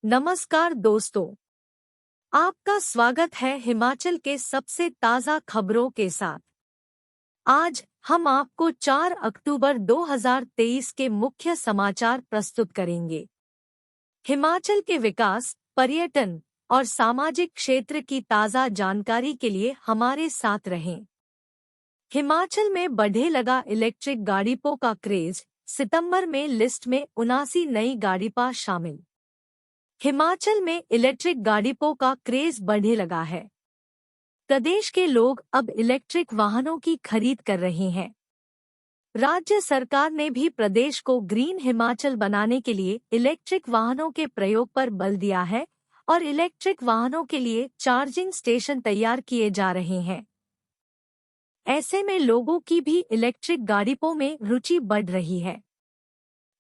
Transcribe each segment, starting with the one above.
नमस्कार दोस्तों, आपका स्वागत है हिमाचल के सबसे ताज़ा खबरों के साथ। आज हम आपको 4 अक्टूबर 2023 के मुख्य समाचार प्रस्तुत करेंगे। हिमाचल के विकास, पर्यटन और सामाजिक क्षेत्र की ताज़ा जानकारी के लिए हमारे साथ रहें। हिमाचल में बढ़े लगा इलेक्ट्रिक गाड़ियों का क्रेज, सितंबर में लिस्ट में 79 नई गाड़ियां शामिल। हिमाचल में इलेक्ट्रिक गाड़ियों का क्रेज बढ़ने लगा है। प्रदेश के लोग अब इलेक्ट्रिक वाहनों की खरीद कर रहे हैं। राज्य सरकार ने भी प्रदेश को ग्रीन हिमाचल बनाने के लिए इलेक्ट्रिक वाहनों के प्रयोग पर बल दिया है और इलेक्ट्रिक वाहनों के लिए चार्जिंग स्टेशन तैयार किए जा रहे हैं। ऐसे में लोगों की भी इलेक्ट्रिक गाड़ियों में रुचि बढ़ रही है।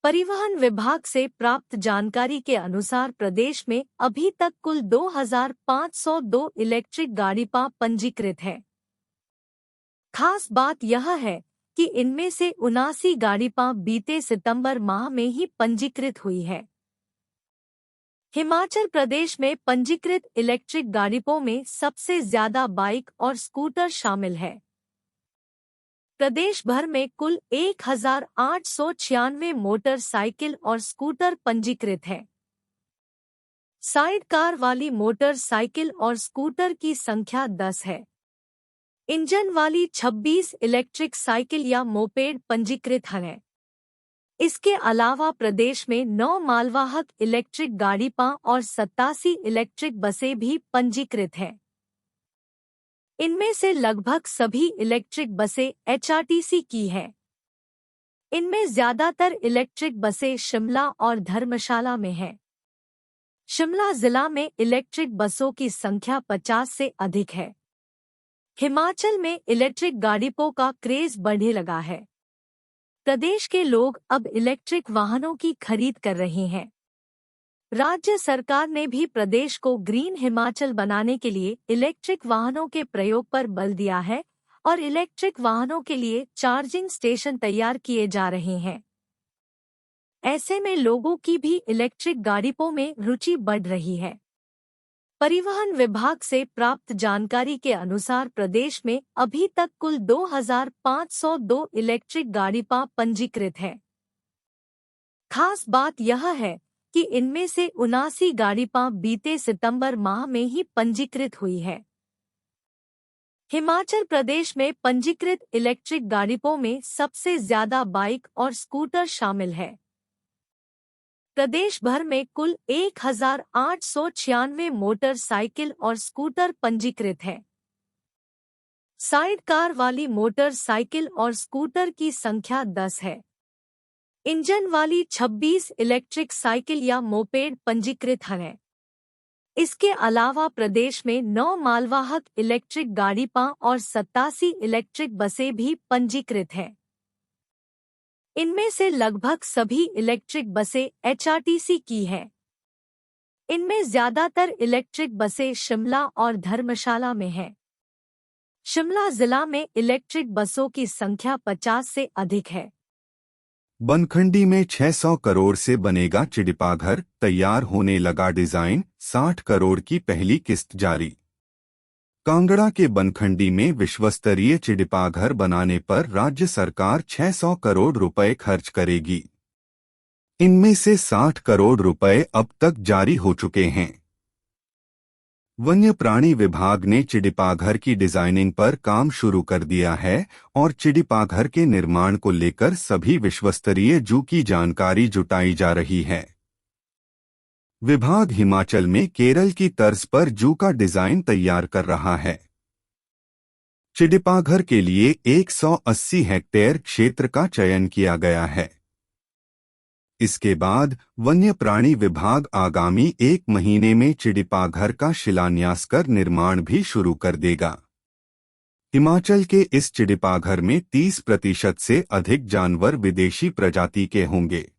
परिवहन विभाग से प्राप्त जानकारी के अनुसार प्रदेश में अभी तक कुल 2502 इलेक्ट्रिक गाड़ियां पंजीकृत है। खास बात यह है कि इनमें से 79 गाड़ियां बीते सितंबर माह में ही पंजीकृत हुई है। हिमाचल प्रदेश में पंजीकृत इलेक्ट्रिक गाड़ियों में सबसे ज्यादा बाइक और स्कूटर शामिल है। प्रदेश भर में कुल 1896 मोटरसाइकिल और स्कूटर पंजीकृत है। साइड कार वाली मोटरसाइकिल और स्कूटर की संख्या 10 है। इंजन वाली 26 इलेक्ट्रिक साइकिल या मोपेड पंजीकृत हैं। इसके अलावा प्रदेश में 9 मालवाहक इलेक्ट्रिक गाड़ियां और 87 इलेक्ट्रिक बसें भी पंजीकृत हैं। इनमें से लगभग सभी इलेक्ट्रिक बसें एचआरटीसी की हैं। इनमें ज्यादातर इलेक्ट्रिक बसें शिमला और धर्मशाला में हैं। शिमला जिला में इलेक्ट्रिक बसों की संख्या 50 से अधिक है। हिमाचल में इलेक्ट्रिक गाड़ियों का क्रेज बढ़ने लगा है। प्रदेश के लोग अब इलेक्ट्रिक वाहनों की खरीद कर रहे हैं। राज्य सरकार ने भी प्रदेश को ग्रीन हिमाचल बनाने के लिए इलेक्ट्रिक वाहनों के प्रयोग पर बल दिया है और इलेक्ट्रिक वाहनों के लिए चार्जिंग स्टेशन तैयार किए जा रहे हैं। ऐसे में लोगों की भी इलेक्ट्रिक गाड़ियों में रुचि बढ़ रही है। परिवहन विभाग से प्राप्त जानकारी के अनुसार प्रदेश में अभी तक कुल 2502 इलेक्ट्रिक गाड़ियां पंजीकृत है। खास बात यह है कि इनमें से 79 गाड़ियां बीते सितंबर माह में ही पंजीकृत हुई है। हिमाचल प्रदेश में पंजीकृत इलेक्ट्रिक गाड़ियों में सबसे ज्यादा बाइक और स्कूटर शामिल है। प्रदेश भर में कुल 1896 मोटरसाइकिल और स्कूटर पंजीकृत है। साइड कार वाली मोटरसाइकिल और स्कूटर की संख्या 10 है। इंजन वाली 26 इलेक्ट्रिक साइकिल या मोपेड पंजीकृत हैं। इसके अलावा प्रदेश में 9 मालवाहक इलेक्ट्रिक गाड़ियां और 87 इलेक्ट्रिक बसें भी पंजीकृत हैं। इनमें से लगभग सभी इलेक्ट्रिक बसें एचआरटीसी की हैं। इनमें ज्यादातर इलेक्ट्रिक बसें शिमला और धर्मशाला में हैं। शिमला जिला में इलेक्ट्रिक बसों की संख्या 50 से अधिक है। बनखंडी में 600 करोड़ से बनेगा चिड़िपाघर, तैयार होने लगा डिजाइन, 60 करोड़ की पहली किस्त जारी। कांगड़ा के बनखंडी में विश्वस्तरीय चिड़िपाघर बनाने पर राज्य सरकार 600 करोड़ रुपए खर्च करेगी। इनमें से 60 करोड़ रुपए अब तक जारी हो चुके हैं। वन्य प्राणी विभाग ने चिड़िपाघर की डिजाइनिंग पर काम शुरू कर दिया है और चिड़िपाघर के निर्माण को लेकर सभी विश्वस्तरीय जू की जानकारी जुटाई जा रही है। विभाग हिमाचल में केरल की तर्ज पर जू का डिजाइन तैयार कर रहा है। चिड़िपाघर के लिए 180 हेक्टेयर क्षेत्र का चयन किया गया है। इसके बाद वन्य प्राणी विभाग आगामी 1 महीने में चिड़िपाघर का शिलान्यास कर निर्माण भी शुरू कर देगा। हिमाचल के इस चिड़िपाघर में 30% से अधिक जानवर विदेशी प्रजाति के होंगे।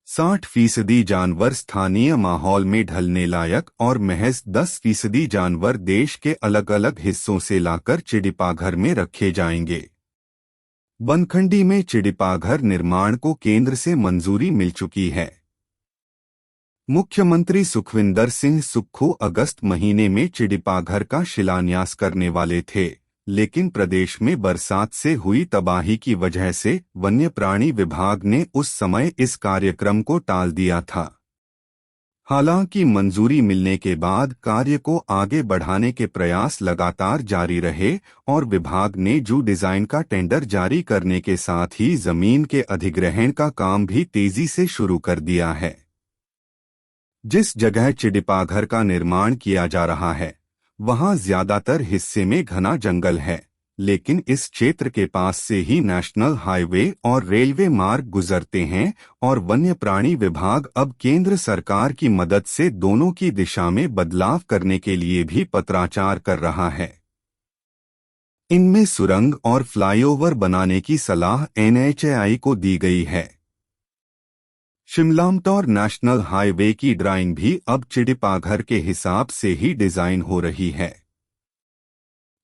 60% जानवर स्थानीय माहौल में ढलने लायक और महज 10% जानवर देश के अलग अलग हिस्सों से लाकर चिड़िपाघर में रखे जाएंगे। बनखंडी में चिड़िपाघर निर्माण को केंद्र से मंजूरी मिल चुकी है। मुख्यमंत्री सुखविंदर सिंह सुक्खू अगस्त महीने में चिड़िपाघर का शिलान्यास करने वाले थे, लेकिन प्रदेश में बरसात से हुई तबाही की वजह से वन्य प्राणी विभाग ने उस समय इस कार्यक्रम को टाल दिया था। हालांकि मंजूरी मिलने के बाद कार्य को आगे बढ़ाने के प्रयास लगातार जारी रहे और विभाग ने जू डिजाइन का टेंडर जारी करने के साथ ही जमीन के अधिग्रहण का काम भी तेजी से शुरू कर दिया है। जिस जगह चिड़िपाघर का निर्माण किया जा रहा है वहां ज्यादातर हिस्से में घना जंगल है, लेकिन इस क्षेत्र के पास से ही नेशनल हाईवे और रेलवे मार्ग गुजरते हैं और वन्य प्राणी विभाग अब केंद्र सरकार की मदद से दोनों की दिशा में बदलाव करने के लिए भी पत्राचार कर रहा है। इनमें सुरंग और फ्लाईओवर बनाने की सलाह NHAI को दी गई है। शिमलामतौर नेशनल हाईवे की ड्राइंग भी अब चिड़िपाघर के हिसाब से ही डिजाइन हो रही है।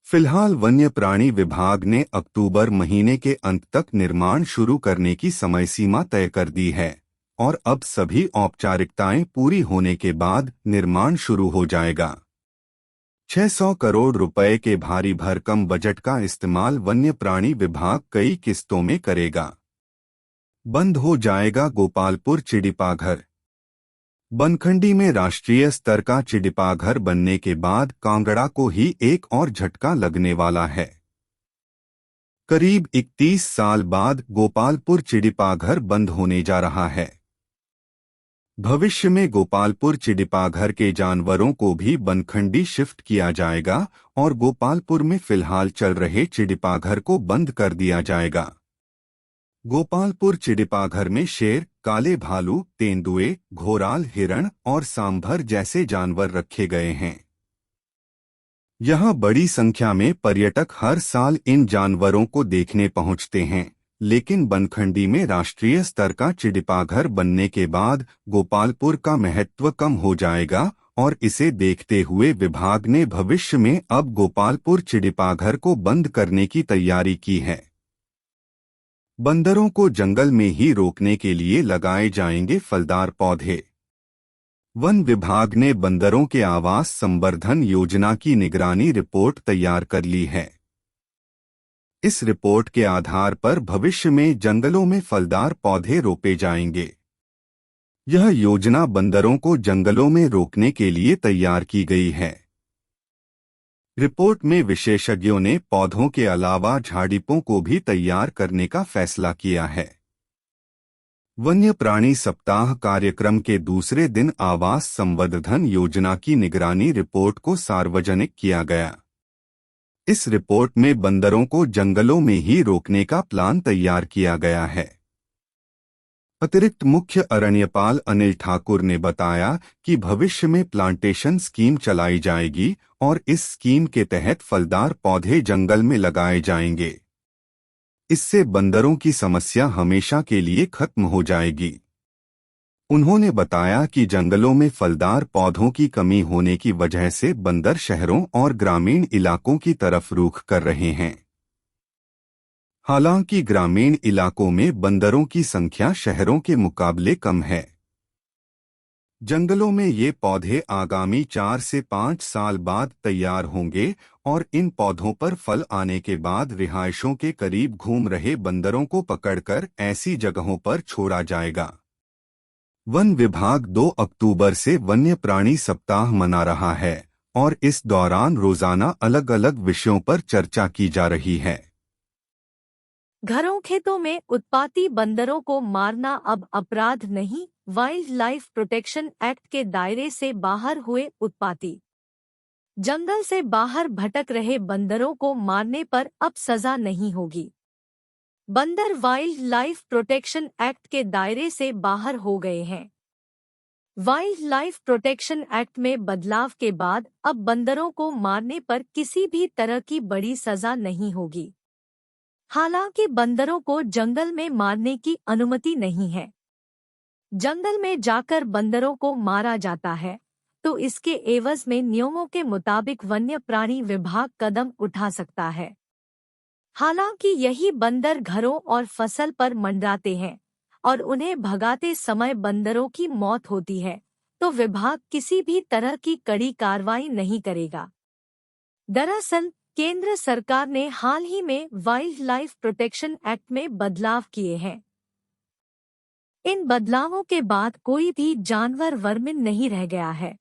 फिलहाल वन्य प्राणी विभाग ने अक्टूबर महीने के अंत तक निर्माण शुरू करने की समय सीमा तय कर दी है और अब सभी औपचारिकताएं पूरी होने के बाद निर्माण शुरू हो जाएगा। 600 करोड़ रुपए के भारी भरकम बजट का इस्तेमाल वन्य प्राणी विभाग कई किस्तों में करेगा। बंद हो जाएगा गोपालपुर चिड़िपाघर। बनखंडी में राष्ट्रीय स्तर का चिड़िपाघर बनने के बाद कांगड़ा को ही एक और झटका लगने वाला है। करीब 31 साल बाद गोपालपुर चिड़िपाघर बंद होने जा रहा है। भविष्य में गोपालपुर चिड़िपाघर के जानवरों को भी बनखंडी शिफ्ट किया जाएगा और गोपालपुर में फिलहाल चल रहे चिड़िपाघर को बंद कर दिया जाएगा। गोपालपुर चिड़िपाघर में शेर, काले भालू, तेंदुए, घोराल, हिरण और सांभर जैसे जानवर रखे गए हैं। यहां बड़ी संख्या में पर्यटक हर साल इन जानवरों को देखने पहुंचते हैं, लेकिन बनखंडी में राष्ट्रीय स्तर का चिड़िपाघर बनने के बाद गोपालपुर का महत्व कम हो जाएगा और इसे देखते हुए विभाग ने भविष्य में अब गोपालपुर चिड़िपाघर को बंद करने की तैयारी की है। बंदरों को जंगल में ही रोकने के लिए लगाए जाएंगे फलदार पौधे। वन विभाग ने बंदरों के आवास संवर्धन योजना की निगरानी रिपोर्ट तैयार कर ली है। इस रिपोर्ट के आधार पर भविष्य में जंगलों में फलदार पौधे रोपे जाएंगे। यह योजना बंदरों को जंगलों में रोकने के लिए तैयार की गई है। रिपोर्ट में विशेषज्ञों ने पौधों के अलावा झाड़ियों को भी तैयार करने का फैसला किया है। वन्य प्राणी सप्ताह कार्यक्रम के दूसरे दिन आवास संवर्धन योजना की निगरानी रिपोर्ट को सार्वजनिक किया गया। इस रिपोर्ट में बंदरों को जंगलों में ही रोकने का प्लान तैयार किया गया है। अतिरिक्त मुख्य अरण्यपाल अनिल ठाकुर ने बताया कि भविष्य में प्लांटेशन स्कीम चलाई जाएगी और इस स्कीम के तहत फलदार पौधे जंगल में लगाए जाएंगे। इससे बंदरों की समस्या हमेशा के लिए खत्म हो जाएगी। उन्होंने बताया कि जंगलों में फलदार पौधों की कमी होने की वजह से बंदर शहरों और ग्रामीण इलाकों की तरफ रुख कर रहे हैं। हालांकि ग्रामीण इलाकों में बंदरों की संख्या शहरों के मुकाबले कम है। जंगलों में ये पौधे आगामी 4 से 5 साल बाद तैयार होंगे और इन पौधों पर फल आने के बाद रिहायशों के करीब घूम रहे बंदरों को पकड़कर ऐसी जगहों पर छोड़ा जाएगा। वन विभाग 2 अक्टूबर से वन्य प्राणी सप्ताह मना रहा है और इस दौरान रोजाना अलग अलग विषयों पर चर्चा की जा रही है। घरों खेतों में उत्पाती बंदरों को मारना अब अपराध नहीं, वाइल्ड लाइफ प्रोटेक्शन एक्ट के दायरे से बाहर हुए उत्पाती। जंगल से बाहर भटक रहे बंदरों को मारने पर अब सजा नहीं होगी। बंदर वाइल्ड लाइफ प्रोटेक्शन एक्ट के दायरे से बाहर हो गए हैं। वाइल्ड लाइफ प्रोटेक्शन एक्ट में बदलाव के बाद अब बंदरों को मारने पर किसी भी तरह की बड़ी सजा नहीं होगी। हालांकि बंदरों को जंगल में मारने की अनुमति नहीं है। जंगल में जाकर बंदरों को मारा जाता है तो इसके एवज में नियमों के मुताबिक वन्य प्राणी विभाग कदम उठा सकता है। हालांकि यही बंदर घरों और फसल पर मंडराते हैं और उन्हें भगाते समय बंदरों की मौत होती है तो विभाग किसी भी तरह की कड़ी कार्रवाई नहीं करेगा। दरअसल केंद्र सरकार ने हाल ही में वाइल्ड लाइफ प्रोटेक्शन एक्ट में बदलाव किए हैं। इन बदलावों के बाद कोई भी जानवर वर्मिन नहीं रह गया है।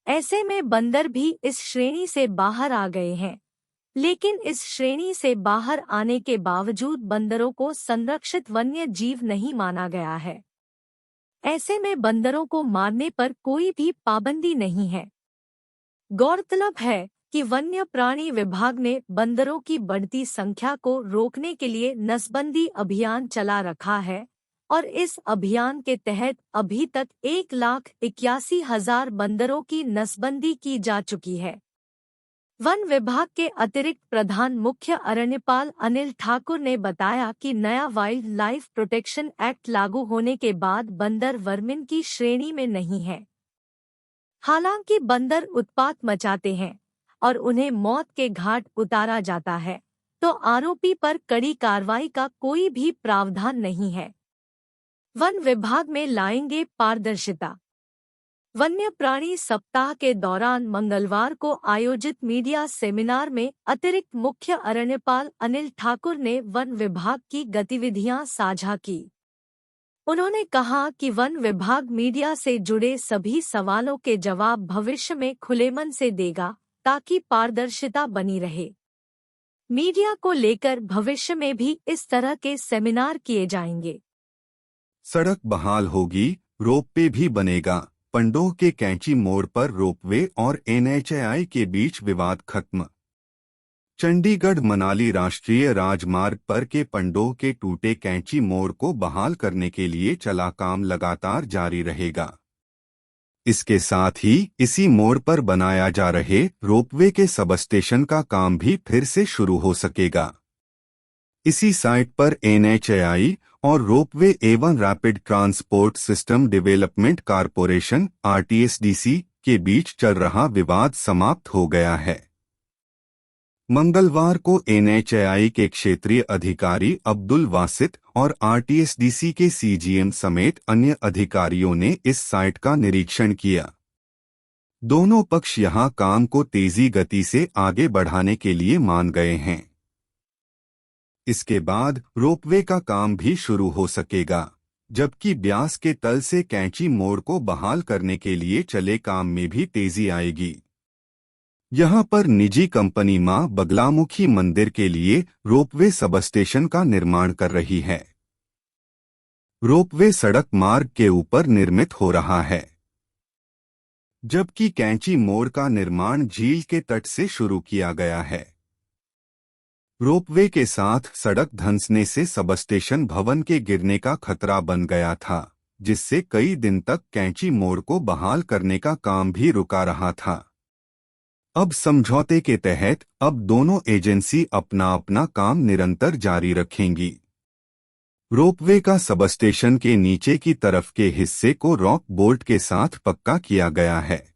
ऐसे में बंदर भी इस श्रेणी से बाहर आ गए हैं। लेकिन इस श्रेणी से बाहर आने के बावजूद बंदरों को संरक्षित वन्य जीव नहीं माना गया है। ऐसे में बंदरों को मारने पर कोई भी पाबंदी नहीं है। गौरतलब है कि वन्य प्राणी विभाग ने बंदरों की बढ़ती संख्या को रोकने के लिए नसबंदी अभियान चला रखा है और इस अभियान के तहत अभी तक 1,81,000 बंदरों की नसबंदी की जा चुकी है। वन विभाग के अतिरिक्त प्रधान मुख्य अरण्यपाल अनिल ठाकुर ने बताया कि नया वाइल्ड लाइफ प्रोटेक्शन एक्ट लागू होने के बाद बंदर वर्मिन की श्रेणी में नहीं है। हालांकि बंदर उत्पात मचाते हैं और उन्हें मौत के घाट उतारा जाता है, तो आरोपी पर कड़ी कार्रवाई का कोई भी प्रावधान नहीं है। वन विभाग में लाएंगे पारदर्शिता। वन्य प्राणी सप्ताह के दौरान मंगलवार को आयोजित मीडिया सेमिनार में अतिरिक्त मुख्य अरण्यपाल अनिल ठाकुर ने वन विभाग की गतिविधियां साझा की। उन्होंने कहा कि वन विभाग मीडिया से जुड़े सभी सवालों के जवाब भविष्य में खुले मन से देगा, ताकि पारदर्शिता बनी रहे। मीडिया को लेकर भविष्य में भी इस तरह के सेमिनार किए जाएंगे। सड़क बहाल होगी, रोपवे भी बनेगा। पंडोह के कैंची मोड़ पर रोपवे और एनएचएआई के बीच विवाद खत्म। चंडीगढ़ मनाली राष्ट्रीय राजमार्ग पर के पंडोह के टूटे कैंची मोड़ को बहाल करने के लिए चला काम लगातार जारी रहेगा। इसके साथ ही इसी मोड़ पर बनाया जा रहे रोपवे के सबस्टेशन का काम भी फिर से शुरू हो सकेगा। इसी साइट पर एनएचएआई और रोपवे एवं rapid transport system development corporation RTSDC के बीच चल रहा विवाद समाप्त हो गया है। मंगलवार को एनएचएआई के क्षेत्रीय अधिकारी अब्दुल वासित और आरटीएसडीसी के सीजीएम समेत अन्य अधिकारियों ने इस साइट का निरीक्षण किया। दोनों पक्ष यहां काम को तेजी गति से आगे बढ़ाने के लिए मान गए हैं। इसके बाद रोपवे का काम भी शुरू हो सकेगा, जबकि ब्यास के तल से कैंची मोड़ को बहाल करने के लिए चले काम में भी तेजी आएगी। यहां पर निजी कंपनी मां बगलामुखी मंदिर के लिए रोपवे सबस्टेशन का निर्माण कर रही है। रोपवे सड़क मार्ग के ऊपर निर्मित हो रहा है, जबकि कैंची मोड़ का निर्माण झील के तट से शुरू किया गया है। रोपवे के साथ सड़क धंसने से सबस्टेशन भवन के गिरने का खतरा बन गया था, जिससे कई दिन तक कैंची मोड़ को बहाल करने का काम भी रुका रहा था। अब समझौते के तहत अब दोनों एजेंसी अपना अपना काम निरंतर जारी रखेंगी। रोपवे का सबस्टेशन के नीचे की तरफ के हिस्से को रॉक बोल्ट के साथ पक्का किया गया है।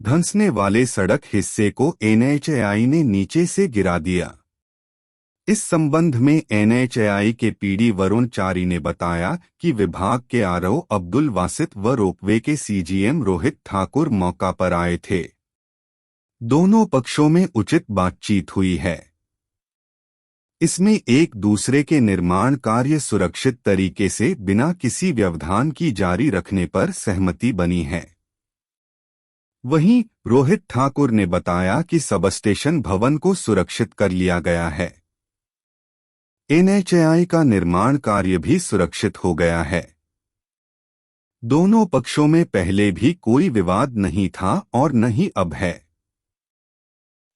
धंसने वाले सड़क हिस्से को एनएचएआई ने नीचे से गिरा दिया। इस संबंध में एनएचएआई के पीडी वरुण चारी ने बताया कि विभाग के आरओ अब्दुल वासित व रोपवे के सीजीएम रोहित ठाकुर मौका पर आए थे। दोनों पक्षों में उचित बातचीत हुई है। इसमें एक दूसरे के निर्माण कार्य सुरक्षित तरीके से बिना किसी व्यवधान की जारी रखने पर सहमति बनी है। वहीं रोहित ठाकुर ने बताया कि सबस्टेशन भवन को सुरक्षित कर लिया गया है। एनएचएआई का निर्माण कार्य भी सुरक्षित हो गया है। दोनों पक्षों में पहले भी कोई विवाद नहीं था और न ही अब है।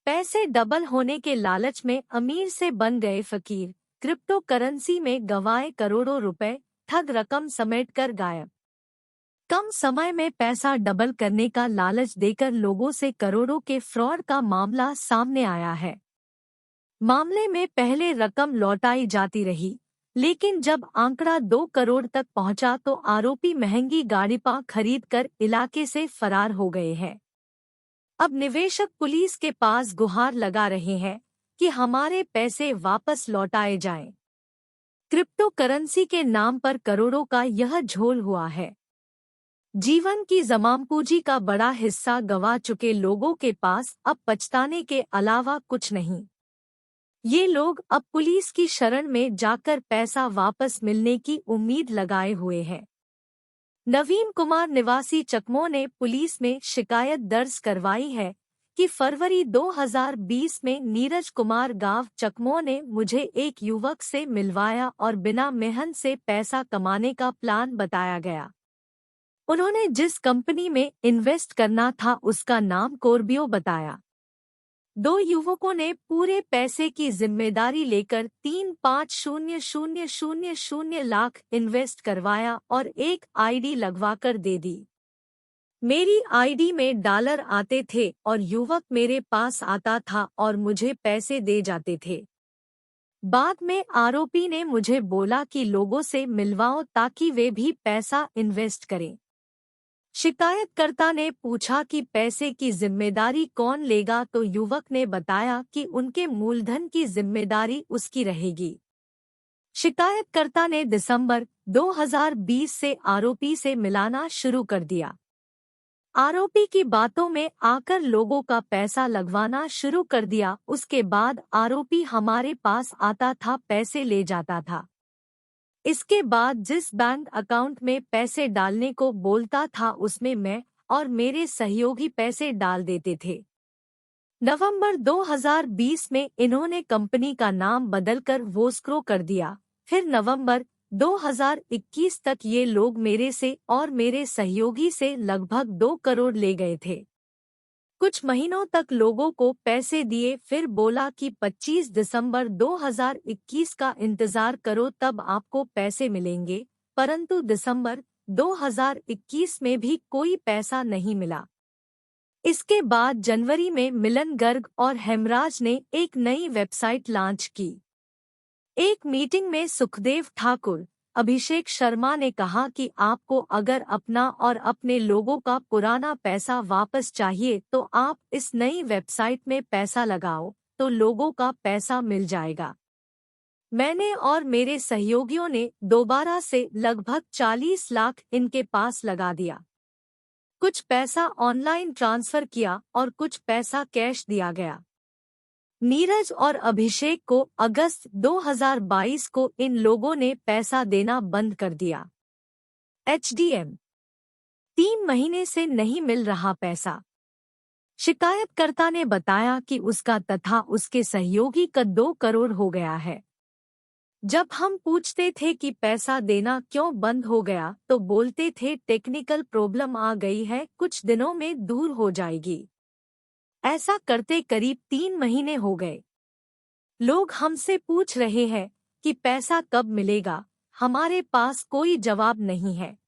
पैसे डबल होने के लालच में अमीर से बन गए फकीर, क्रिप्टो करेंसी में गंवाए करोड़ों रुपए, ठग रकम समेटकर गायब। कम समय में पैसा डबल करने का लालच देकर लोगों से करोड़ों के फ्रॉड का मामला सामने आया है। मामले में पहले रकम लौटाई जाती रही, लेकिन जब आंकड़ा 2 करोड़ तक पहुंचा तो आरोपी महंगी गाड़ी खरीदकर इलाके से फरार हो गए हैं। अब निवेशक पुलिस के पास गुहार लगा रहे हैं कि हमारे पैसे वापस लौटाए जाएं। क्रिप्टो करेंसी के नाम पर करोड़ों का यह झोल हुआ है। जीवन की जमापूंजी का बड़ा हिस्सा गंवा चुके लोगों के पास अब पछताने के अलावा कुछ नहीं। ये लोग अब पुलिस की शरण में जाकर पैसा वापस मिलने की उम्मीद लगाए हुए हैं। नवीन कुमार निवासी चकमो ने पुलिस में शिकायत दर्ज करवाई है कि फरवरी 2020 में नीरज कुमार गांव चकमो ने मुझे एक युवक से मिलवाया और बिना मेहनत से पैसा कमाने का प्लान बताया गया। उन्होंने जिस कंपनी में इन्वेस्ट करना था उसका नाम कोर्बियो बताया। दो युवकों ने पूरे पैसे की जिम्मेदारी लेकर 3,5,000,000 लाख इन्वेस्ट करवाया और एक आईडी लगवाकर दे दी। मेरी आईडी में डॉलर आते थे और युवक मेरे पास आता था और मुझे पैसे दे जाते थे। बाद में आरोपी ने मुझे बोला कि लोगों से मिलवाओ ताकि वे भी पैसा इन्वेस्ट करें। शिकायतकर्ता ने पूछा कि पैसे की जिम्मेदारी कौन लेगा, तो युवक ने बताया कि उनके मूलधन की जिम्मेदारी उसकी रहेगी। शिकायतकर्ता ने दिसंबर 2020 से आरोपी से मिलाना शुरू कर दिया। आरोपी की बातों में आकर लोगों का पैसा लगवाना शुरू कर दिया। उसके बाद आरोपी हमारे पास आता था, पैसे ले जाता था। इसके बाद जिस बैंक अकाउंट में पैसे डालने को बोलता था उसमें मैं और मेरे सहयोगी पैसे डाल देते थे। नवंबर 2020 में इन्होंने कंपनी का नाम बदलकर वोस्क्रो कर दिया। फिर नवंबर 2021 तक ये लोग मेरे से और मेरे सहयोगी से लगभग 2 करोड़ ले गए थे। कुछ महीनों तक लोगों को पैसे दिए, फिर बोला कि 25 दिसंबर 2021 का इंतजार करो तब आपको पैसे मिलेंगे, परंतु दिसंबर 2021 में भी कोई पैसा नहीं मिला। इसके बाद जनवरी में मिलन गर्ग और हेमराज ने एक नई वेबसाइट लॉन्च की। एक मीटिंग में सुखदेव ठाकुर, अभिषेक शर्मा ने कहा कि आपको अगर अपना और अपने लोगों का पुराना पैसा वापस चाहिए तो आप इस नई वेबसाइट में पैसा लगाओ तो लोगों का पैसा मिल जाएगा। मैंने और मेरे सहयोगियों ने दोबारा से लगभग 40 लाख इनके पास लगा दिया। कुछ पैसा ऑनलाइन ट्रांसफर किया और कुछ पैसा कैश दिया गया। नीरज और अभिषेक को अगस्त 2022 को इन लोगों ने पैसा देना बंद कर दिया। एचडीएम 3 महीने से नहीं मिल रहा पैसा। शिकायतकर्ता ने बताया कि उसका तथा उसके सहयोगी का 2 करोड़ हो गया है। जब हम पूछते थे कि पैसा देना क्यों बंद हो गया तो बोलते थे टेक्निकल प्रॉब्लम आ गई है, कुछ दिनों में दूर हो जाएगी। ऐसा करते करीब 3 महीने हो गए। लोग हमसे पूछ रहे हैं कि पैसा कब मिलेगा, हमारे पास कोई जवाब नहीं है।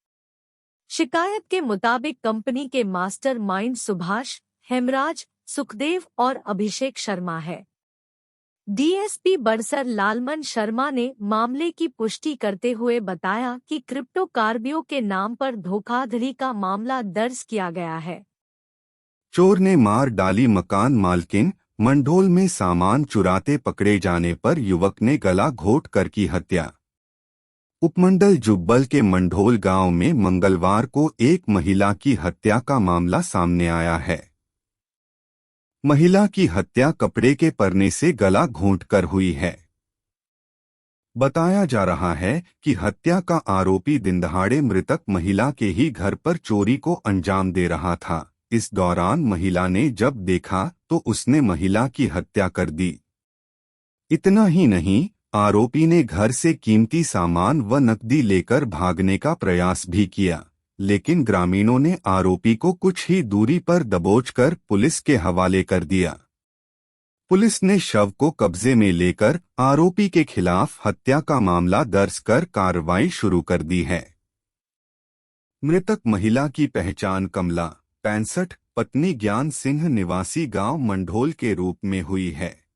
शिकायत के मुताबिक कंपनी के मास्टर माइंड सुभाष, हेमराज, सुखदेव और अभिषेक शर्मा है। डीएसपी बड़सर लालमन शर्मा ने मामले की पुष्टि करते हुए बताया कि क्रिप्टो कार्बियो के नाम पर धोखाधड़ी का मामला दर्ज किया गया है। चोर ने मार डाली मकान मालकिन, मंढोल में सामान चुराते पकड़े जाने पर युवक ने गला घोट कर की हत्या। उपमंडल जुब्बल के मंढोल गांव में मंगलवार को एक महिला की हत्या का मामला सामने आया है। महिला की हत्या कपड़े के परने से गला घोंटकर हुई है। बताया जा रहा है कि हत्या का आरोपी दिनदहाड़े मृतक महिला के ही घर पर चोरी को अंजाम दे रहा था। इस दौरान महिला ने जब देखा तो उसने महिला की हत्या कर दी। इतना ही नहीं, आरोपी ने घर से कीमती सामान व नकदी लेकर भागने का प्रयास भी किया, लेकिन ग्रामीणों ने आरोपी को कुछ ही दूरी पर दबोचकर पुलिस के हवाले कर दिया। पुलिस ने शव को कब्जे में लेकर आरोपी के खिलाफ हत्या का मामला दर्ज कर कार्रवाई शुरू कर दी है। मृतक महिला की पहचान कमला 65 पत्नी ज्ञान सिंह निवासी गांव मंढोल के रूप में हुई है।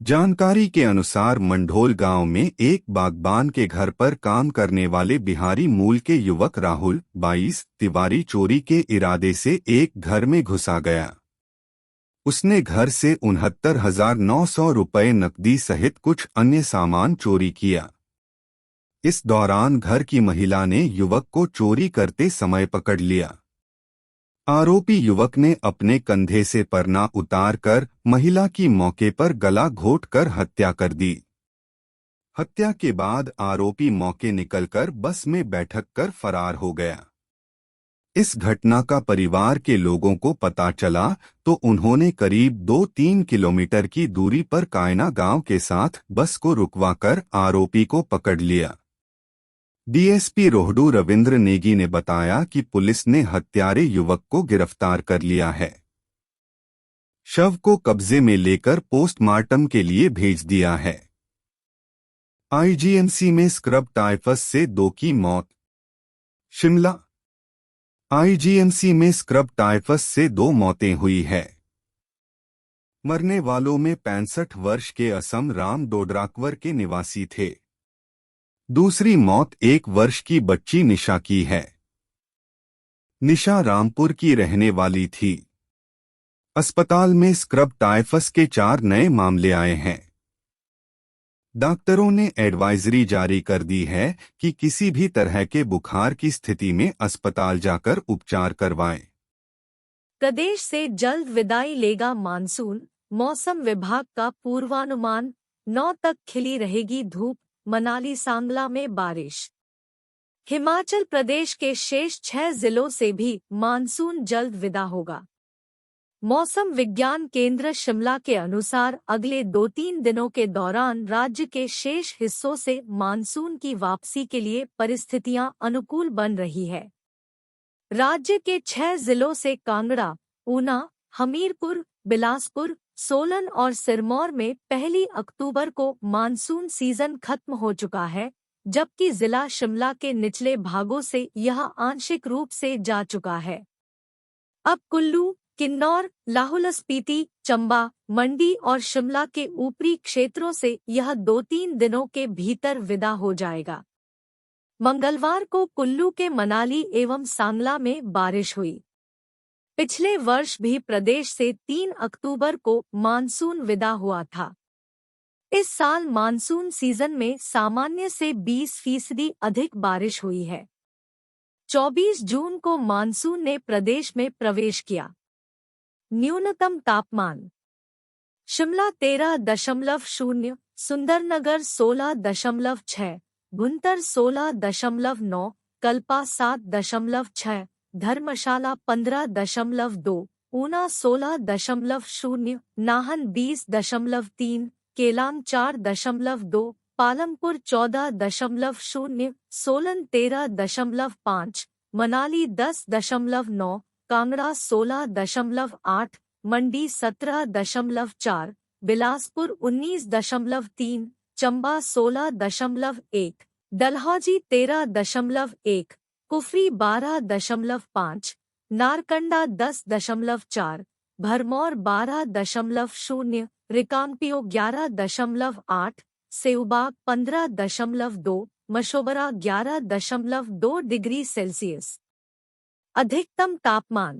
जानकारी के अनुसार मंढोल गांव में एक बागबान के घर पर काम करने वाले बिहारी मूल के युवक राहुल 22 तिवारी चोरी के इरादे से एक घर में घुसा गया। उसने घर से 69,900 रुपये नकदी सहित कुछ अन्य सामान चोरी किया। इस दौरान घर की महिला ने युवक को चोरी करते समय पकड़ लिया। आरोपी युवक ने अपने कंधे से परना उतारकर महिला की मौके पर गला घोंटकर हत्या कर दी। हत्या के बाद आरोपी मौके निकलकर बस में बैठक कर फरार हो गया। इस घटना का परिवार के लोगों को पता चला तो उन्होंने करीब 2-3 किलोमीटर की दूरी पर कायना गांव के साथ बस को रुकवाकर आरोपी को पकड़ लिया। डीएसपी रोहडू रविंद्र नेगी ने बताया कि पुलिस ने हत्यारे युवक को गिरफ्तार कर लिया है। शव को कब्जे में लेकर पोस्टमार्टम के लिए भेज दिया है। आईजीएमसी में स्क्रब टाइफस से 2 की मौत। शिमला आईजीएमसी में स्क्रब टाइफस से 2 मौतें हुई है। मरने वालों में 65 वर्ष के असम राम डोडराकवर के निवासी थे। दूसरी मौत 1 वर्ष की बच्ची निशा की है। निशा रामपुर की रहने वाली थी। अस्पताल में स्क्रब टाइफस के 4 नए मामले आए हैं। डॉक्टरों ने एडवाइजरी जारी कर दी है कि किसी भी तरह के बुखार की स्थिति में अस्पताल जाकर उपचार करवाएं। प्रदेश से जल्द विदाई लेगा मानसून, मौसम विभाग का पूर्वानुमान। 9 तक खिली रहेगी धूप, मनाली सांगला में बारिश। हिमाचल प्रदेश के शेष 6 जिलों से भी मानसून जल्द विदा होगा। मौसम विज्ञान केंद्र शिमला के अनुसार अगले 2-3 दिनों के दौरान राज्य के शेष हिस्सों से मानसून की वापसी के लिए परिस्थितियां अनुकूल बन रही है। राज्य के 6 जिलों से कांगड़ा, ऊना, हमीरपुर, बिलासपुर, सोलन और सिरमौर में 1 अक्टूबर को मानसून सीजन खत्म हो चुका है, जबकि जिला शिमला के निचले भागों से यह आंशिक रूप से जा चुका है। अब कुल्लू, किन्नौर, लाहौल स्पीति, चंबा, मंडी और शिमला के ऊपरी क्षेत्रों से यह 2-3 दिनों के भीतर विदा हो जाएगा। मंगलवार को कुल्लू के मनाली एवं सांगला में बारिश हुई। पिछले वर्ष भी प्रदेश से 3 अक्टूबर को मानसून विदा हुआ था। इस साल मानसून सीजन में सामान्य से 20% अधिक बारिश हुई है। 24 जून को मानसून ने प्रदेश में प्रवेश किया। न्यूनतम तापमान शिमला 13.0, सुंदरनगर 16.6, भुंतर 16.9, कल्पा 7.6, धर्मशाला 15.2, ऊना 16.0, नाहन 20.3, केलांग 4.2, पालमपुर 14.0, सोलन 13.5, मनाली 10.9, कांगड़ा 16.8, मंडी 17.4, बिलासपुर 19.3, चंबा 16.1, डलहौजी 13.1, कुफरी 12.5, नारकंडा 10.4, भरमौर 12.0, रिकांगपिओ 11.8, सेऊबाग 15.2, मशोबरा 11.2 डिग्री सेल्सियस। अधिकतम तापमान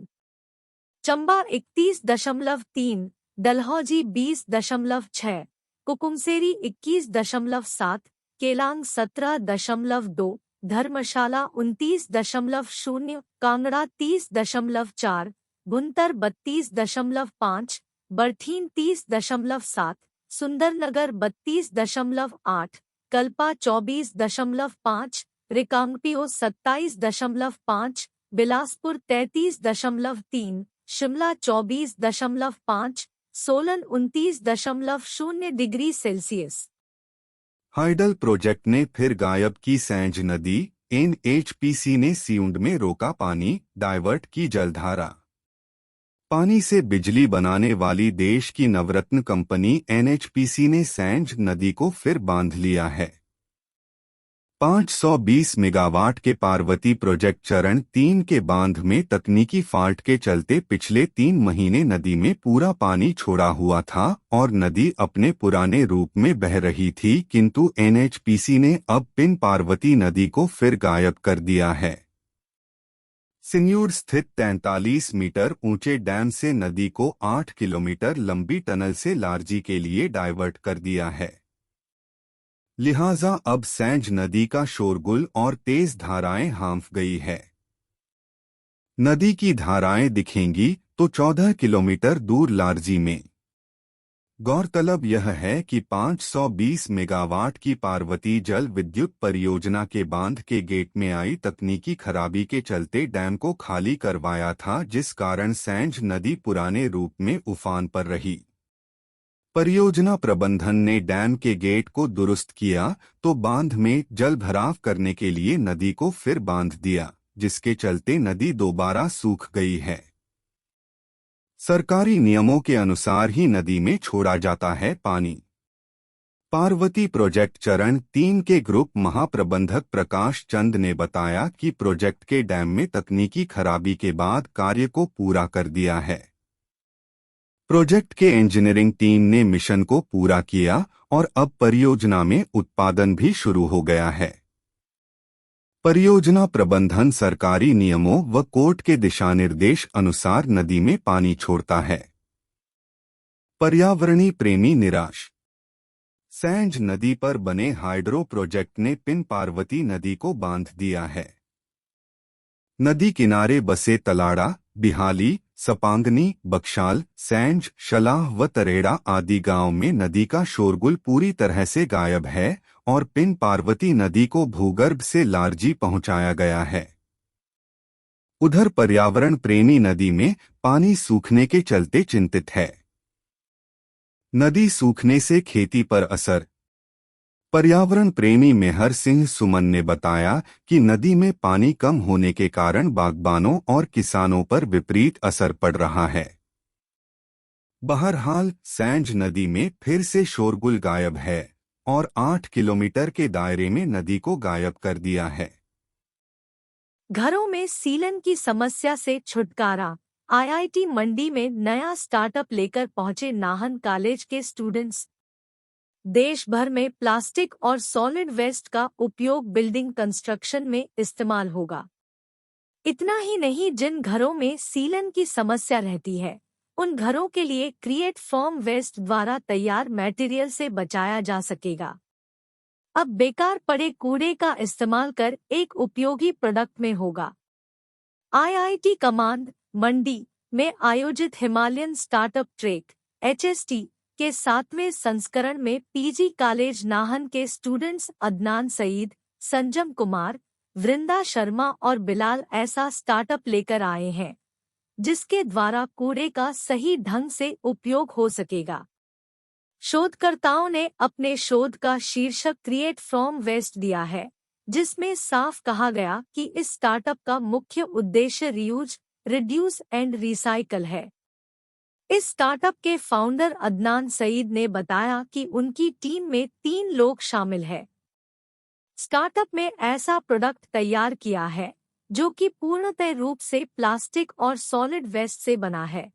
चंबा 31.3, डलहौजी 20.6, कुकुमसेरी 21.7, केलांग 17.2, धर्मशाला 29.0, Kangra 30.4, Bhuntar 32.5, बरठीन 30.7, Sundernagar 32.8, Kalpa 24.5, Reckong Peo 27.5, Bilaspur 33.3, Shimla 24.5, Solan 29.0 degree Celsius. Hydel project ने फिर गायब की सैंज नदी। एनएचपीसी ने सिउंड में रोका पानी, डाइवर्ट की जलधारा। पानी से बिजली बनाने वाली देश की नवरत्न कंपनी एनएचपीसी ने सैंज नदी को फिर बांध लिया है। 520 मेगावाट के पार्वती प्रोजेक्ट चरण 3 के बांध में तकनीकी फॉल्ट के चलते पिछले 3 महीने नदी में पूरा पानी छोड़ा हुआ था और नदी अपने पुराने रूप में बह रही थी, किंतु एनएचपीसी ने अब पिन पार्वती नदी को फिर गायब कर दिया है। सिन्यूर स्थित 43 मीटर ऊंचे डैम से नदी को 8 किलोमीटर लंबी टनल से लारजी के लिए डाइवर्ट कर दिया है। लिहाजा अब सैंज नदी का शोरगुल और तेज धाराएं हाँफ गई है। नदी की धाराएं दिखेंगी तो 14 किलोमीटर दूर लारजी में। गौरतलब यह है कि 520 मेगावाट की पार्वती जल विद्युत परियोजना के बांध के गेट में आई तकनीकी खराबी के चलते डैम को खाली करवाया था, जिस कारण सैंज नदी पुराने रूप में उफान पर रही। परियोजना प्रबंधन ने डैम के गेट को दुरुस्त किया तो बांध में जल भराव करने के लिए नदी को फिर बांध दिया, जिसके चलते नदी दोबारा सूख गई है। सरकारी नियमों के अनुसार ही नदी में छोड़ा जाता है पानी। पार्वती प्रोजेक्ट चरण 3 के ग्रुप महाप्रबंधक प्रकाश चंद ने बताया कि प्रोजेक्ट के डैम में तकनीकी खराबी के बाद कार्य को पूरा कर दिया है। प्रोजेक्ट के इंजीनियरिंग टीम ने मिशन को पूरा किया और अब परियोजना में उत्पादन भी शुरू हो गया है। परियोजना प्रबंधन सरकारी नियमों व कोर्ट के दिशानिर्देश अनुसार नदी में पानी छोड़ता है। पर्यावरणीय प्रेमी निराश। सैंज नदी पर बने हाइड्रो प्रोजेक्ट ने पिन पार्वती नदी को बांध दिया है। नदी किनारे बसे तलाड़ा, बिहाली, सपांगनी, बक्शाल, सैंज, शलाह व तरेड़ा आदि गांव में नदी का शोरगुल पूरी तरह से गायब है और पिन पार्वती नदी को भूगर्भ से लारजी पहुंचाया गया है। उधर पर्यावरण प्रेमी नदी में पानी सूखने के चलते चिंतित है। नदी सूखने से खेती पर असर। पर्यावरण प्रेमी मेहर सिंह सुमन ने बताया कि नदी में पानी कम होने के कारण बागबानों और किसानों पर विपरीत असर पड़ रहा है। बहरहाल सैंज नदी में फिर से शोरगुल गायब है और 8 किलोमीटर के दायरे में नदी को गायब कर दिया है। घरों में सीलन की समस्या से छुटकारा। आईआईटी मंडी में नया स्टार्टअप लेकर पहुंचे नाहन कॉलेज के स्टूडेंट्स। देश भर में प्लास्टिक और सॉलिड वेस्ट का उपयोग बिल्डिंग कंस्ट्रक्शन में इस्तेमाल होगा। इतना ही नहीं, जिन घरों में सीलन की समस्या रहती है उन घरों के लिए क्रिएट फ्रॉम वेस्ट द्वारा तैयार मटेरियल से बचाया जा सकेगा। अब बेकार पड़े कूड़े का इस्तेमाल कर एक उपयोगी प्रोडक्ट में होगा। आईआईटी कमांद मंडी में आयोजित हिमालयन स्टार्टअप ट्रैक HST के 7वें संस्करण में पीजी कॉलेज नाहन के स्टूडेंट्स अदनान सईद, संजम कुमार, वृंदा शर्मा और बिलाल ऐसा स्टार्टअप लेकर आए हैं जिसके द्वारा कूड़े का सही ढंग से उपयोग हो सकेगा। शोधकर्ताओं ने अपने शोध का शीर्षक क्रिएट फ्रॉम वेस्ट दिया है, जिसमें साफ कहा गया कि इस स्टार्टअप का मुख्य उद्देश्य रीयूज, रिड्यूस एंड रिसाइकल है। इस स्टार्टअप के फाउंडर अदनान सईद ने बताया कि उनकी टीम में 3 लोग शामिल हैं। स्टार्टअप में ऐसा प्रोडक्ट तैयार किया है जो कि पूर्णतः रूप से प्लास्टिक और सॉलिड वेस्ट से बना है।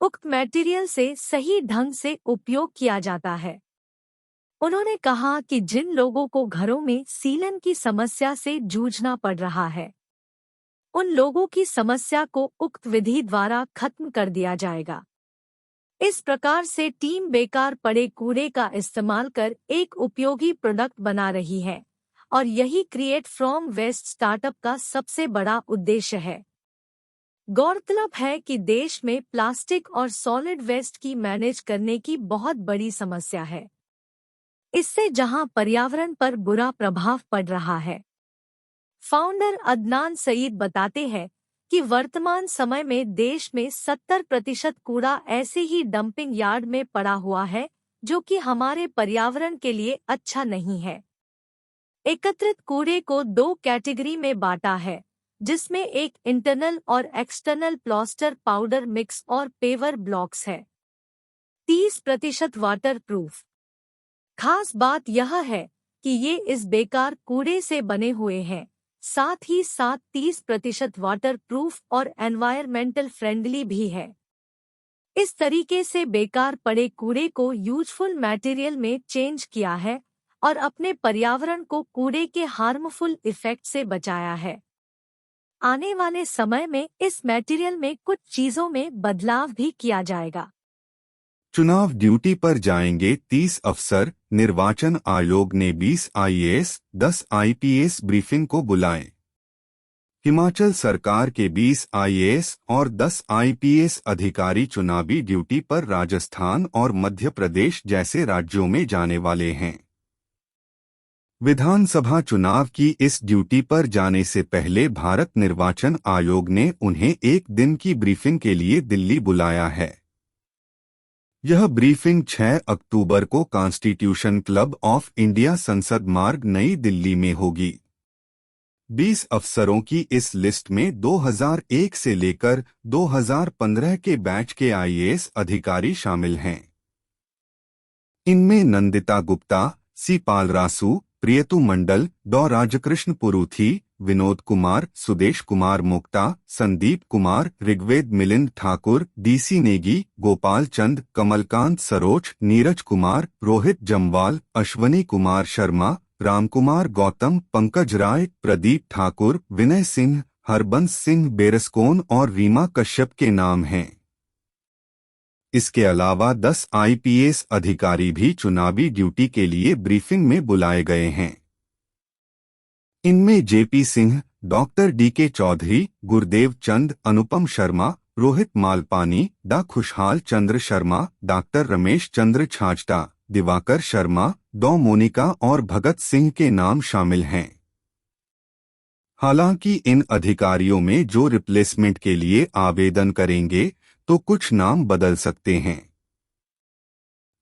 उक्त मटेरियल से सही ढंग से उपयोग किया जाता है। उन्होंने कहा कि जिन लोगों को घरों में सीलन की समस्या से जूझना पड़ रहा है उन लोगों की समस्या को उक्त विधि द्वारा खत्म कर दिया जाएगा। इस प्रकार से टीम बेकार पड़े कूड़े का इस्तेमाल कर एक उपयोगी प्रोडक्ट बना रही है और यही क्रिएट फ्रॉम वेस्ट स्टार्टअप का सबसे बड़ा उद्देश्य है। गौरतलब है कि देश में प्लास्टिक और सॉलिड वेस्ट की मैनेज करने की बहुत बड़ी समस्या है। इससे जहां पर्यावरण पर बुरा प्रभाव पड़ रहा है। फाउंडर अदनान सईद बताते हैं कि वर्तमान समय में देश में 70% कूड़ा ऐसे ही डंपिंग यार्ड में पड़ा हुआ है जो कि हमारे पर्यावरण के लिए अच्छा नहीं है। एकत्रित कूड़े को 2 कैटेगरी में बांटा है, जिसमें एक इंटरनल और एक्सटर्नल प्लास्टर पाउडर मिक्स और पेवर ब्लॉक्स है। 30% वाटर प्रूफ। खास बात यह है कि ये इस बेकार कूड़े से बने हुए हैं, साथ ही साथ 30% वाटर प्रूफ और एनवायरमेंटल फ्रेंडली भी है। इस तरीके से बेकार पड़े कूड़े को यूजफुल मटेरियल में चेंज किया है और अपने पर्यावरण को कूड़े के हार्मफुल इफेक्ट से बचाया है। आने वाले समय में इस मटेरियल में कुछ चीजों में बदलाव भी किया जाएगा। चुनाव ड्यूटी पर जाएंगे 30 अफसर, निर्वाचन आयोग ने 20 आईएएस, 10 आईपीएस ब्रीफिंग को बुलाए। हिमाचल सरकार के 20 आईएएस और 10 आईपीएस अधिकारी चुनावी ड्यूटी पर राजस्थान और मध्य प्रदेश जैसे राज्यों में जाने वाले हैं। विधानसभा चुनाव की इस ड्यूटी पर जाने से पहले भारत निर्वाचन आयोग ने उन्हें एक दिन की ब्रीफिंग के लिए दिल्ली बुलाया है। यह ब्रीफिंग 6 अक्टूबर को कॉन्स्टिट्यूशन क्लब ऑफ इंडिया संसद मार्ग नई दिल्ली में होगी। 20 अफसरों की इस लिस्ट में 2001 से लेकर 2015 के बैच के आईएएस अधिकारी शामिल हैं। इनमें नंदिता गुप्ता, सी पालरासु, प्रियतु मंडल, डॉ राजकृष्ण पुरुथी, विनोद कुमार, सुदेश कुमार मोक्ता, संदीप कुमार, ऋग्वेद मिलिंद ठाकुर, डीसी नेगी, गोपाल चंद, कमलकांत सरोज, नीरज कुमार, रोहित जम्वाल, अश्वनी कुमार शर्मा, रामकुमार गौतम, पंकज राय, प्रदीप ठाकुर, विनय सिंह, हरबंस सिंह बेरस्कोन और रीमा कश्यप के नाम हैं। इसके अलावा 10 आईपीएस अधिकारी भी चुनावी ड्यूटी के लिए ब्रीफिंग में बुलाए गए हैं। इनमें जेपी सिंह, डॉक्टर डीके चौधरी, गुरदेव चंद, अनुपम शर्मा, रोहित मालपानी, डा खुशहाल चंद्र शर्मा, डॉक्टर रमेश चंद्र छाजटा, दिवाकर शर्मा, डॉ मोनिका और भगत सिंह के नाम शामिल हैं। हालांकि इन अधिकारियों में जो रिप्लेसमेंट के लिए आवेदन करेंगे तो कुछ नाम बदल सकते हैं।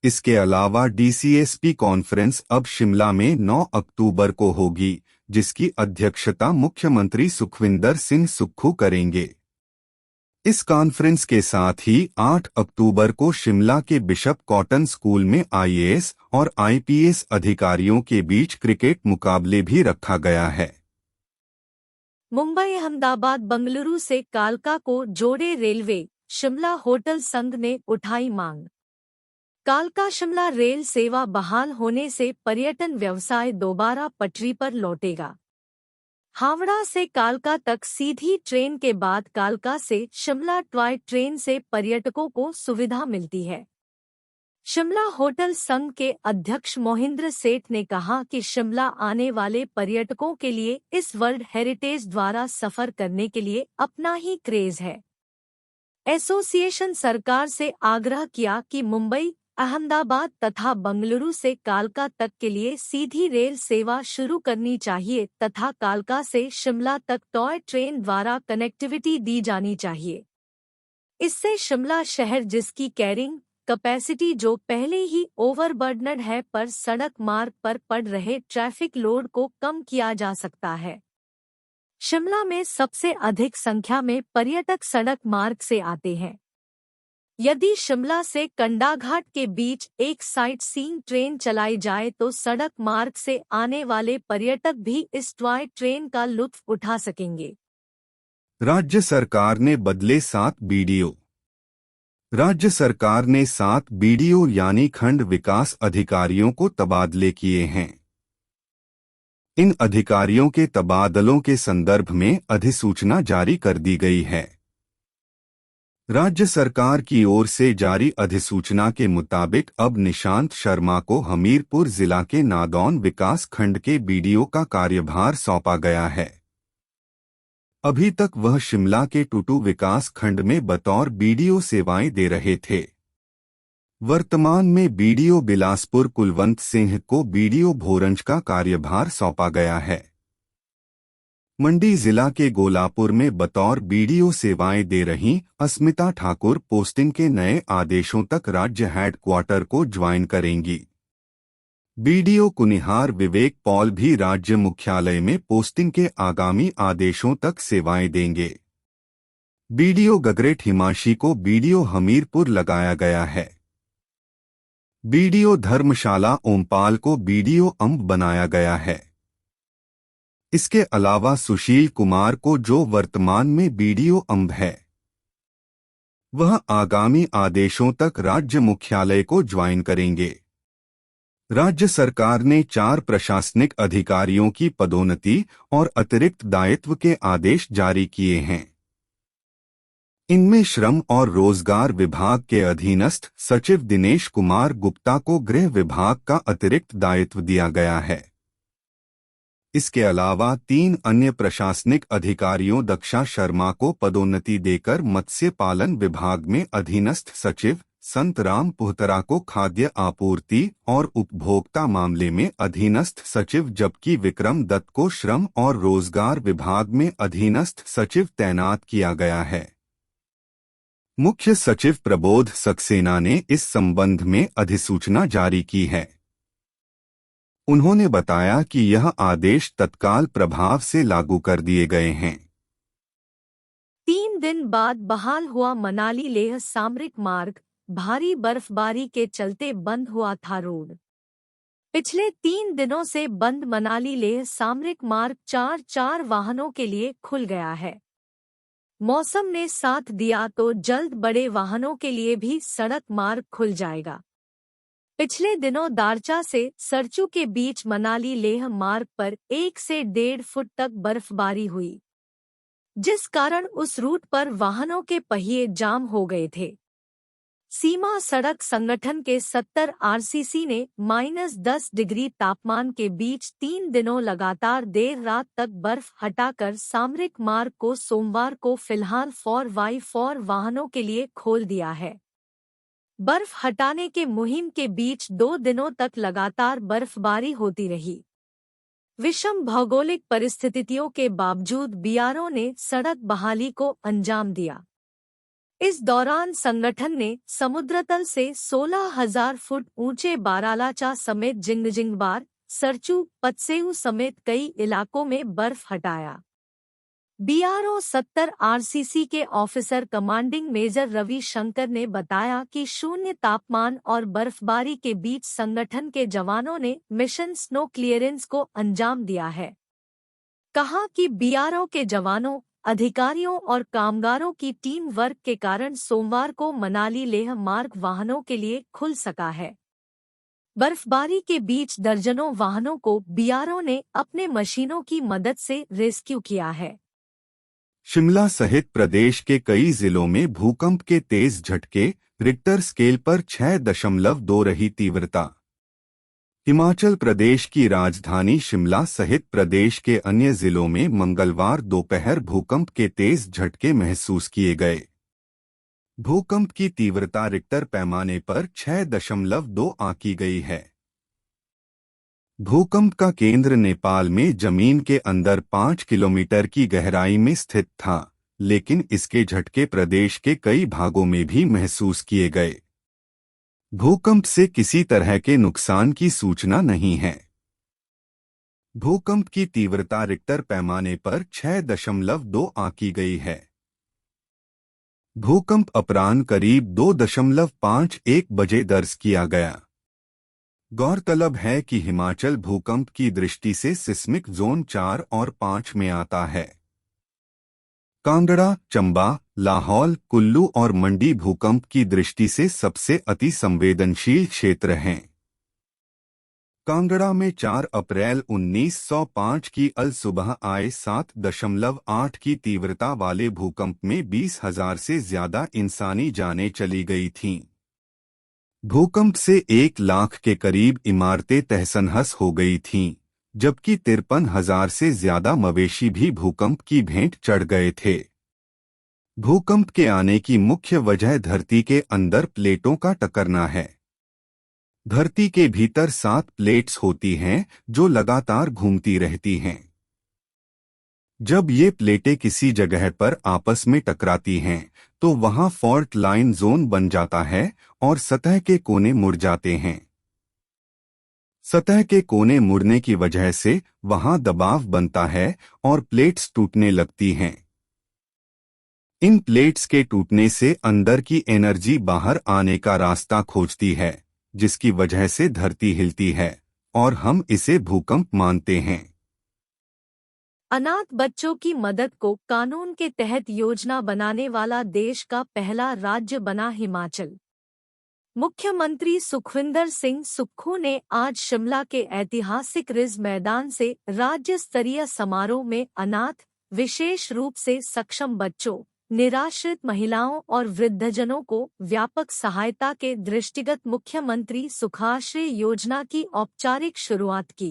इसके अलावा डीसीएसपी कॉन्फ्रेंस अब शिमला में 9 अक्टूबर को होगी, जिसकी अध्यक्षता मुख्यमंत्री सुखविंदर सिंह सुक्खू करेंगे। इस कॉन्फ्रेंस के साथ ही 8 अक्टूबर को शिमला के बिशप कॉटन स्कूल में आईएएस और आईपीएस अधिकारियों के बीच क्रिकेट मुकाबले भी रखा गया है। मुंबई अहमदाबाद बंगलुरु से कालका को जोड़े रेलवे, शिमला होटल संघ ने उठाई मांग। कालका शिमला रेल सेवा बहाल होने से पर्यटन व्यवसाय दोबारा पटरी पर लौटेगा। हावड़ा से कालका तक सीधी ट्रेन के बाद कालका से शिमला टॉय ट्रेन से पर्यटकों को सुविधा मिलती है। शिमला होटल संघ के अध्यक्ष मोहिंद्र सेठ ने कहा कि शिमला आने वाले पर्यटकों के लिए इस वर्ल्ड हेरिटेज द्वारा सफर करने के लिए अपना ही क्रेज है। एसोसिएशन सरकार से आग्रह किया कि मुंबई, अहमदाबाद तथा बंगलुरु से कालका तक के लिए सीधी रेल सेवा शुरू करनी चाहिए तथा कालका से शिमला तक टॉय ट्रेन द्वारा कनेक्टिविटी दी जानी चाहिए। इससे शिमला शहर, जिसकी कैरिंग कैपेसिटी जो पहले ही ओवरबर्डनड है, पर सड़क मार्ग पर पड़ रहे ट्रैफिक लोड को कम किया जा सकता है। शिमला में सबसे अधिक संख्या में पर्यटक सड़क मार्ग से आते हैं। यदि शिमला से कंडाघाट के बीच एक साइट सीइंग ट्रेन चलाई जाए तो सड़क मार्ग से आने वाले पर्यटक भी इस टॉय ट्रेन का लुत्फ उठा सकेंगे। राज्य सरकार ने बदले 7 बीडीओ। राज्य सरकार ने 7 बीडीओ यानी खंड विकास अधिकारियों को तबादले किए हैं। इन अधिकारियों के तबादलों के संदर्भ में अधिसूचना जारी कर दी गई है। राज्य सरकार की ओर से जारी अधिसूचना के मुताबिक अब निशांत शर्मा को हमीरपुर जिला के नादौन विकास खंड के बीडीओ का कार्यभार सौंपा गया है। अभी तक वह शिमला के टुटू विकास खंड में बतौर बीडीओ सेवाएं दे रहे थे। वर्तमान में बीडीओ बिलासपुर कुलवंत सिंह को बीडीओ भोरंज का कार्यभार सौंपा गया है। मंडी जिला के गोलापुर में बतौर बीडीओ सेवाएं दे रही अस्मिता ठाकुर पोस्टिंग के नए आदेशों तक राज्य हेडक्वार्टर को ज्वाइन करेंगी। बीडीओ कुनिहार विवेक पॉल भी राज्य मुख्यालय में पोस्टिंग के आगामी आदेशों तक सेवाएं देंगे। बीडीओ गगरेट हिमाशी को बीडीओ हमीरपुर लगाया गया है। बीडीओ धर्मशाला ओमपाल को बीडीओ अंब बनाया गया है। इसके अलावा सुशील कुमार को, जो वर्तमान में बीडीओ अंब है, वह आगामी आदेशों तक राज्य मुख्यालय को ज्वाइन करेंगे। राज्य सरकार ने 4 प्रशासनिक अधिकारियों की पदोन्नति और अतिरिक्त दायित्व के आदेश जारी किए हैं। इनमें श्रम और रोजगार विभाग के अधीनस्थ सचिव दिनेश कुमार गुप्ता को गृह विभाग का अतिरिक्त दायित्व दिया गया है। इसके अलावा 3 अन्य प्रशासनिक अधिकारियों दक्षा शर्मा को पदोन्नति देकर मत्स्य पालन विभाग में अधीनस्थ सचिव, संतराम पोहतरा को खाद्य आपूर्ति और उपभोक्ता मामले में अधीनस्थ सचिव जबकि विक्रम दत्त को श्रम और रोजगार विभाग में अधीनस्थ सचिव तैनात किया गया है। मुख्य सचिव प्रबोध सक्सेना ने इस संबंध में अधिसूचना जारी की है। उन्होंने बताया कि यह आदेश तत्काल प्रभाव से लागू कर दिए गए हैं। 3 दिन बाद बहाल हुआ मनाली लेह सामरिक मार्ग, भारी बर्फबारी के चलते बंद हुआ था रोड। पिछले 3 दिनों से बंद मनाली लेह सामरिक मार्ग 4 वाहनों के लिए खुल गया है। मौसम ने साथ दिया तो जल्द बड़े वाहनों के लिए भी सड़क मार्ग खुल जाएगा। पिछले दिनों दारचा से सरचू के बीच मनाली लेह मार्ग पर 1 से 1.5 फुट तक बर्फबारी हुई, जिस कारण उस रूट पर वाहनों के पहिए जाम हो गए थे। सीमा सड़क संगठन के 70 आरसीसी ने -10 डिग्री तापमान के बीच 3 दिनों लगातार देर रात तक बर्फ हटाकर सामरिक मार्ग को सोमवार को फिलहाल 4x4 वाहनों के लिए खोल दिया है। बर्फ हटाने के मुहिम के बीच 2 दिनों तक लगातार बर्फबारी होती रही। विषम भौगोलिक परिस्थितियों के बावजूद बीआरओ ने सड़क बहाली को अंजाम दिया। इस दौरान संगठन ने समुद्रतल से 16,000 फुट ऊंचे बारालाचा समेत जिंगजिंगबार, सरचू, पतसेऊ समेत कई इलाकों में बर्फ हटाया। बीआरओ 70 आरसीसी के officer commanding major Ravi Shankar ने बताया कि शून्य तापमान और बर्फबारी के बीच संगठन के जवानों ने मिशन स्नो क्लियरेंस को अंजाम दिया है। कहा कि बीआरओ के जवानों, अधिकारियों और कामगारों की टीम वर्क के कारण सोमवार को मनाली लेह मार्ग वाहनों के लिए खुल सका है। बर्फबारी के बीच दर्जनों वाहनों को बीआरओ ने अपने मशीनों की मदद से रेस्क्यू किया है। शिमला सहित प्रदेश के कई जिलों में भूकंप के तेज झटके, रिक्टर स्केल पर 6.2 रही तीव्रता। हिमाचल प्रदेश की राजधानी शिमला सहित प्रदेश के अन्य जिलों में मंगलवार दोपहर भूकंप के तेज झटके महसूस किए गए। भूकंप की तीव्रता रिक्टर पैमाने पर 6.2 आंकी गई है। भूकंप का केंद्र नेपाल में जमीन के अंदर 5 किलोमीटर की गहराई में स्थित था, लेकिन इसके झटके प्रदेश के कई भागों में भी महसूस किए गए। भूकंप से किसी तरह के नुकसान की सूचना नहीं है। भूकंप की तीव्रता रिक्टर पैमाने पर 6.2 आंकी गई है। भूकंप अपराह्न करीब 2.51 बजे दर्ज किया गया। गौरतलब है कि हिमाचल भूकंप की दृष्टि से सिस्मिक जोन 4 और 5 में आता है। कांगड़ा, चंबा, लाहौल, कुल्लू और मंडी भूकंप की दृष्टि से सबसे अति संवेदनशील क्षेत्र हैं। कांगड़ा में 4 अप्रैल 1905 की अल सुबह आए 7.8 की तीव्रता वाले भूकंप में 20,000 से ज्यादा इंसानी जानें चली गई थीं। भूकंप से 1 लाख के करीब इमारतें तहस-नहस हो गई थीं, जबकि 53,000 से ज्यादा मवेशी भी भूकंप की भेंट चढ़ गए थे। भूकंप के आने की मुख्य वजह धरती के अंदर प्लेटों का टकरना है। धरती के भीतर 7 प्लेट्स होती हैं जो लगातार घूमती रहती हैं। जब ये प्लेटें किसी जगह पर आपस में टकराती हैं तो वहां फॉल्ट लाइन जोन बन जाता है और सतह के कोने मुड़ जाते हैं। सतह के कोने मुड़ने की वजह से वहां दबाव बनता है और प्लेट्स टूटने लगती हैं। इन प्लेट्स के टूटने से अंदर की एनर्जी बाहर आने का रास्ता खोजती है, जिसकी वजह से धरती हिलती है और हम इसे भूकंप मानते हैं। अनाथ बच्चों की मदद को कानून के तहत योजना बनाने वाला देश का पहला राज्य बना हिमाचल। मुख्यमंत्री सुखविंदर सिंह सुक्खू ने आज शिमला के ऐतिहासिक रिज मैदान से राज्य स्तरीय समारोह में अनाथ, विशेष रूप से सक्षम बच्चों, निराश्रित महिलाओं और वृद्धजनों को व्यापक सहायता के दृष्टिगत मुख्यमंत्री सुखाश्रय योजना की औपचारिक शुरुआत की।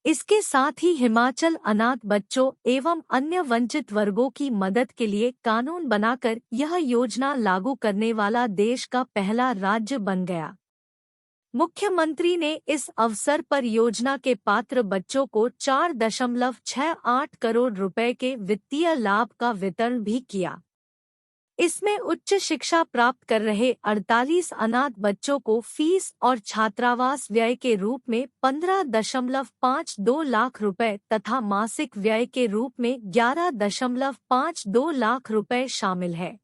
इसके साथ ही हिमाचल अनाथ बच्चों एवं अन्य वंचित वर्गों की मदद के लिए कानून बनाकर यह योजना लागू करने वाला देश का पहला राज्य बन गया। मुख्यमंत्री ने इस अवसर पर योजना के पात्र बच्चों को 4.68 करोड़ रुपए के वित्तीय लाभ का वितरण भी किया। इसमें उच्च शिक्षा प्राप्त कर रहे 48 अनाथ बच्चों को फीस और छात्रावास व्यय के रूप में 15.52 लाख रुपए तथा मासिक व्यय के रूप में 11.52 लाख रुपए शामिल है।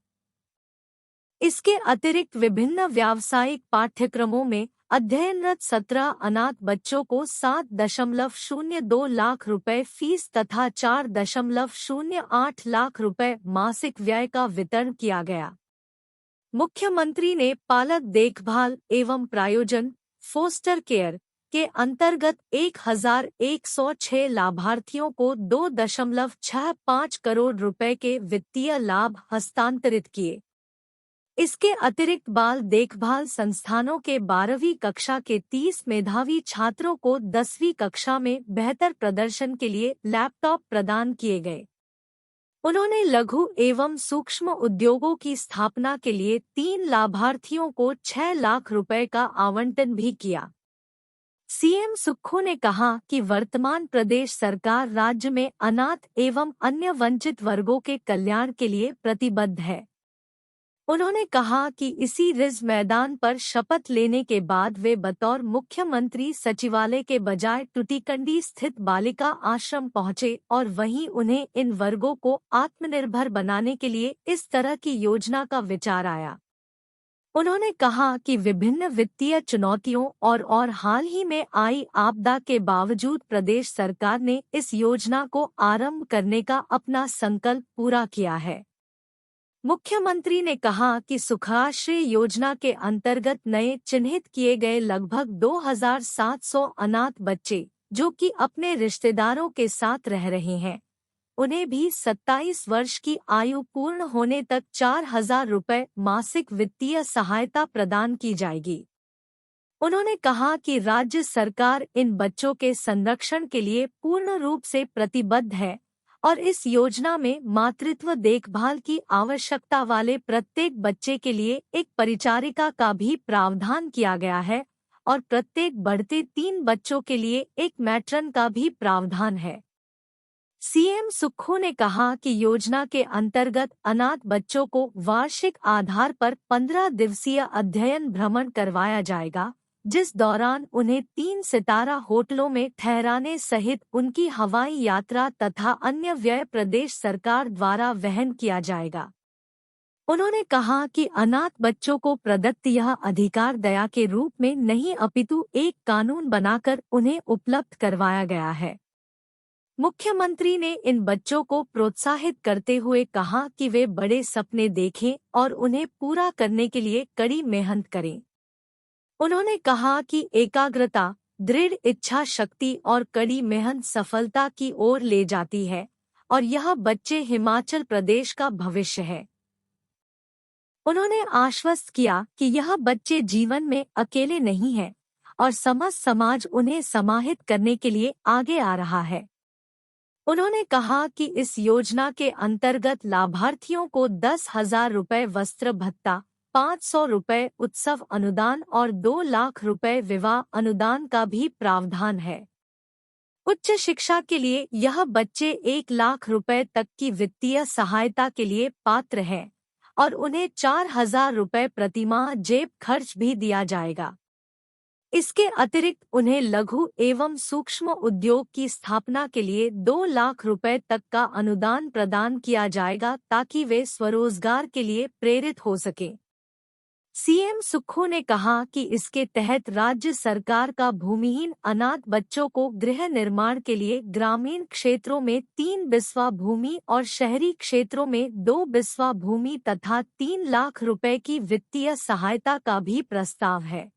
इसके अतिरिक्त विभिन्न व्यावसायिक पाठ्यक्रमों में अध्ययनरत 17 अनाथ बच्चों को 7.02 लाख रुपए फीस तथा 4.08 लाख रुपए मासिक व्यय का वितरण किया गया। मुख्यमंत्री ने पालक देखभाल एवं प्रायोजन फोस्टर केयर के अंतर्गत 1106 लाभार्थियों को 2.65 करोड़ रुपए के वित्तीय लाभ हस्तांतरित किए। इसके अतिरिक्त बाल देखभाल संस्थानों के 12वीं कक्षा के 30 मेधावी छात्रों को 10वीं कक्षा में बेहतर प्रदर्शन के लिए लैपटॉप प्रदान किए गए। उन्होंने लघु एवं सूक्ष्म उद्योगों की स्थापना के लिए 3 लाभार्थियों को 6 लाख रुपए का आवंटन भी किया। सीएम सुक्खू ने कहा कि वर्तमान प्रदेश सरकार राज्य में अनाथ एवं अन्य वंचित वर्गों के कल्याण के लिए प्रतिबद्ध है। उन्होंने कहा कि इसी रिज मैदान पर शपथ लेने के बाद वे बतौर मुख्यमंत्री सचिवालय के बजाय टूटीकंडी स्थित बालिका आश्रम पहुंचे और वहीं उन्हें इन वर्गों को आत्मनिर्भर बनाने के लिए इस तरह की योजना का विचार आया। उन्होंने कहा कि विभिन्न वित्तीय चुनौतियों और हाल ही में आई आपदा के बावजूद प्रदेश सरकार ने इस योजना को आरंभ करने का अपना संकल्प पूरा किया है। मुख्यमंत्री ने कहा कि सुखाश्रय योजना के अंतर्गत नए चिन्हित किए गए लगभग 2700 अनाथ बच्चे जो कि अपने रिश्तेदारों के साथ रह रहे हैं, उन्हें भी 27 वर्ष की आयु पूर्ण होने तक 4000 रुपए मासिक वित्तीय सहायता प्रदान की जाएगी। उन्होंने कहा कि राज्य सरकार इन बच्चों के संरक्षण के लिए पूर्ण रूप से प्रतिबद्ध है और इस योजना में मातृत्व देखभाल की आवश्यकता वाले प्रत्येक बच्चे के लिए एक परिचारिका का भी प्रावधान किया गया है और प्रत्येक बढ़ते 3 बच्चों के लिए एक मैट्रन का भी प्रावधान है। सीएम सुक्खू ने कहा कि योजना के अंतर्गत अनाथ बच्चों को वार्षिक आधार पर 15 दिवसीय अध्ययन भ्रमण करवाया जाएगा, जिस दौरान उन्हें 3 सितारा होटलों में ठहराने सहित उनकी हवाई यात्रा तथा अन्य व्यय प्रदेश सरकार द्वारा वहन किया जाएगा। उन्होंने कहा कि अनाथ बच्चों को प्रदत्त यह अधिकार दया के रूप में नहीं अपितु एक कानून बनाकर उन्हें उपलब्ध करवाया गया है। मुख्यमंत्री ने इन बच्चों को प्रोत्साहित करते हुए कहा कि वे बड़े सपने देखें और उन्हें पूरा करने के लिए कड़ी मेहनत करें। उन्होंने कहा कि एकाग्रता, दृढ़ इच्छा शक्ति और कड़ी मेहनत सफलता की ओर ले जाती है और यह बच्चे हिमाचल प्रदेश का भविष्य है। उन्होंने आश्वस्त किया कि यह बच्चे जीवन में अकेले नहीं हैं और समस्त समाज उन्हें समाहित करने के लिए आगे आ रहा है। उन्होंने कहा कि इस योजना के अंतर्गत लाभार्थियों को 10,000 रुपए वस्त्र भत्ता, 500 रुपए उत्सव अनुदान और 2 लाख रुपए विवाह अनुदान का भी प्रावधान है। उच्च शिक्षा के लिए यह बच्चे 1 लाख रुपए तक की वित्तीय सहायता के लिए पात्र हैं और उन्हें 4,000 रुपए प्रतिमाह जेब खर्च भी दिया जाएगा। इसके अतिरिक्त उन्हें लघु एवं सूक्ष्म उद्योग की स्थापना के लिए 2 लाख रुपए तक का अनुदान प्रदान किया जाएगा ताकि वे स्वरोजगार के लिए प्रेरित हो सकें। सीएम सुक्खू ने कहा कि इसके तहत राज्य सरकार का भूमिहीन अनाथ बच्चों को गृह निर्माण के लिए ग्रामीण क्षेत्रों में 3 बिस्वा भूमि और शहरी क्षेत्रों में 2 बिस्वा भूमि तथा 3 लाख रुपए की वित्तीय सहायता का भी प्रस्ताव है।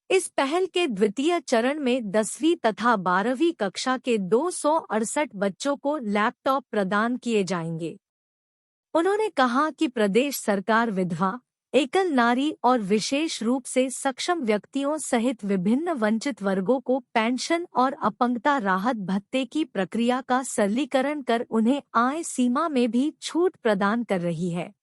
इस पहल के द्वितीय चरण में 10वीं तथा 12वीं कक्षा के 268 बच्चों को लैपटॉप प्रदान किए जाएंगे। उन्होंने कहा कि प्रदेश सरकार विधवा, एकल नारी और विशेष रूप से सक्षम व्यक्तियों सहित विभिन्न वंचित वर्गों को पेंशन और अपंगता राहत भत्ते की प्रक्रिया का सरलीकरण कर उन्हें आय सीमा में भी छूट प्रदान कर रही है।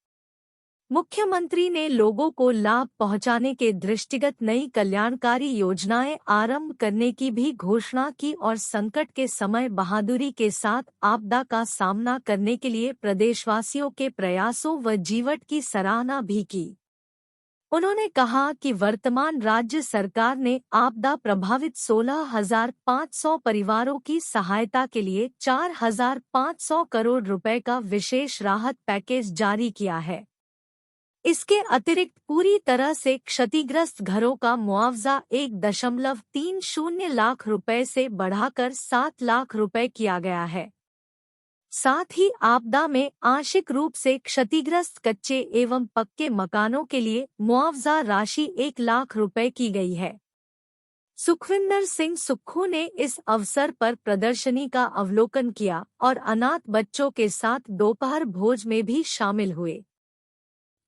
मुख्यमंत्री ने लोगों को लाभ पहुंचाने के दृष्टिगत नई कल्याणकारी योजनाएं आरंभ करने की भी घोषणा की और संकट के समय बहादुरी के साथ आपदा का सामना करने के लिए प्रदेशवासियों के प्रयासों व जीवट की सराहना भी की। उन्होंने कहा कि वर्तमान राज्य सरकार ने आपदा प्रभावित 16,500 परिवारों की सहायता के लिए 4,500 करोड़ रुपए का विशेष राहत पैकेज जारी किया है। इसके अतिरिक्त पूरी तरह से क्षतिग्रस्त घरों का मुआवजा 1.30 लाख रुपए से बढ़ाकर 7 लाख रुपए किया गया है। साथ ही आपदा में आंशिक रूप से क्षतिग्रस्त कच्चे एवं पक्के मकानों के लिए मुआवजा राशि 1 लाख रुपए की गई है। सुखविंदर सिंह सुक्खू ने इस अवसर पर प्रदर्शनी का अवलोकन किया और अनाथ बच्चों के साथ दोपहर भोज में भी शामिल हुए।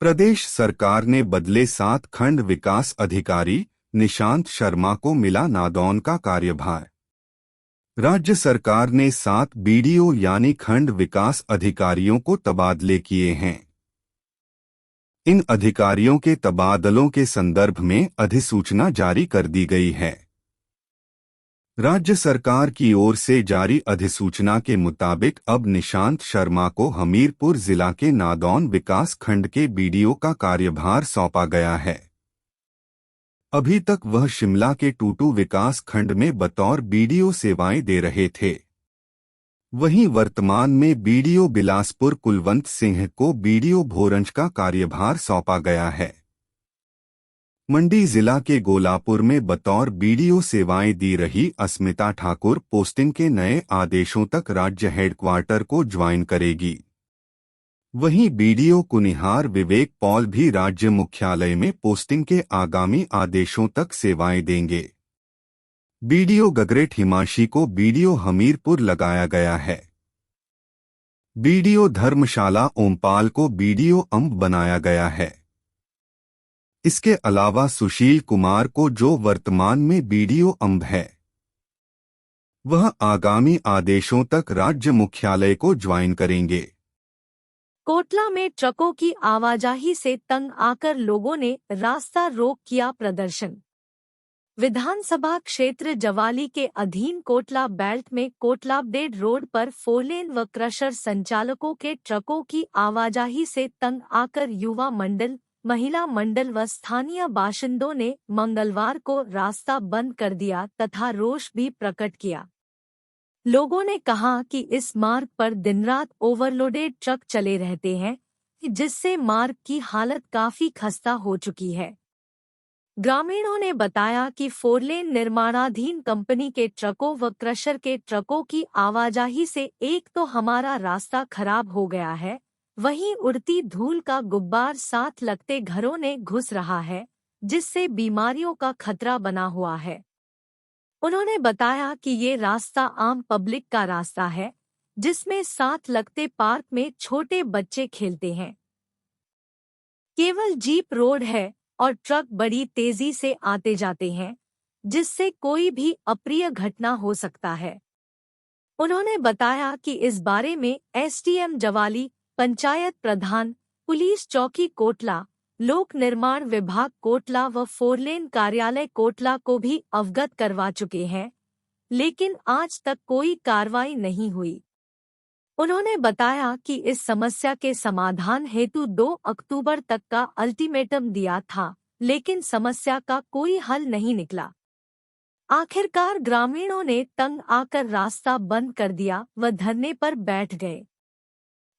प्रदेश सरकार ने बदले 7 खंड विकास अधिकारी, निशांत शर्मा को मिला नादौन का कार्यभार। राज्य सरकार ने 7 बीडीओ यानी खंड विकास अधिकारियों को तबादले किए हैं। इन अधिकारियों के तबादलों के संदर्भ में अधिसूचना जारी कर दी गई है। राज्य सरकार की ओर से जारी अधिसूचना के मुताबिक अब निशांत शर्मा को हमीरपुर जिला के नादौन विकास खंड के बीडीओ का कार्यभार सौंपा गया है। अभी तक वह शिमला के टूटू विकास खंड में बतौर बीडीओ सेवाएं दे रहे थे। वहीं वर्तमान में बीडीओ बिलासपुर कुलवंत सिंह को बीडीओ भोरंज का कार्यभार सौंपा गया है। मंडी जिला के गोलापुर में बतौर बीडीओ सेवाएं दी रही अस्मिता ठाकुर पोस्टिंग के नए आदेशों तक राज्य हेडक्वार्टर को ज्वाइन करेगी। वहीं बीडीओ कुनिहार विवेक पॉल भी राज्य मुख्यालय में पोस्टिंग के आगामी आदेशों तक सेवाएं देंगे। बीडीओ गगरेट हिमांशी को बीडीओ हमीरपुर लगाया गया है। बीडीओ धर्मशाला ओमपाल को बीडीओ अंब बनाया गया है। इसके अलावा सुशील कुमार को, जो वर्तमान में बीडीओ अंब है, वह आगामी आदेशों तक राज्य मुख्यालय को ज्वाइन करेंगे। कोटला में ट्रकों की आवाजाही से तंग आकर लोगों ने रास्ता रोक किया प्रदर्शन। विधानसभा क्षेत्र जवाली के अधीन कोटला बेल्ट में कोटला अपडेट रोड पर 4 लेन व क्रशर संचालकों के ट्रकों की आवाजाही से तंग आकर युवा मंडल, महिला मंडल व स्थानीय बाशिंदों ने मंगलवार को रास्ता बंद कर दिया तथा रोष भी प्रकट किया। लोगों ने कहा कि इस मार्ग पर दिन-रात ओवरलोडेड ट्रक चले रहते हैं, जिससे मार्ग की हालत काफी खस्ता हो चुकी है। ग्रामीणों ने बताया कि 4 लेन निर्माणाधीन कंपनी के ट्रकों व क्रशर के ट्रकों की आवाजाही से एक तो हमारा रास्ता खराब हो गया है, वहीं उड़ती धूल का गुब्बार साथ लगते घरों ने घुस रहा है, जिससे बीमारियों का खतरा बना हुआ है। उन्होंने बताया कि ये रास्ता आम पब्लिक का रास्ता है, जिसमें साथ लगते पार्क में छोटे बच्चे खेलते हैं। केवल जीप रोड है और ट्रक बड़ी तेजी से आते जाते हैं, जिससे कोई भी अप्रिय घटना हो सकता है। उन्होंने बताया कि इस बारे में एसडीएम जवाली, पंचायत प्रधान, पुलिस चौकी कोटला, लोक निर्माण विभाग कोटला व 4 लेन कार्यालय कोटला को भी अवगत करवा चुके हैं, लेकिन आज तक कोई कार्रवाई नहीं हुई। उन्होंने बताया कि इस समस्या के समाधान हेतु 2 अक्टूबर तक का अल्टीमेटम दिया था, लेकिन समस्या का कोई हल नहीं निकला। आखिरकार ग्रामीणों ने तंग आकर रास्ता बंद कर दिया व धरने पर बैठ गए।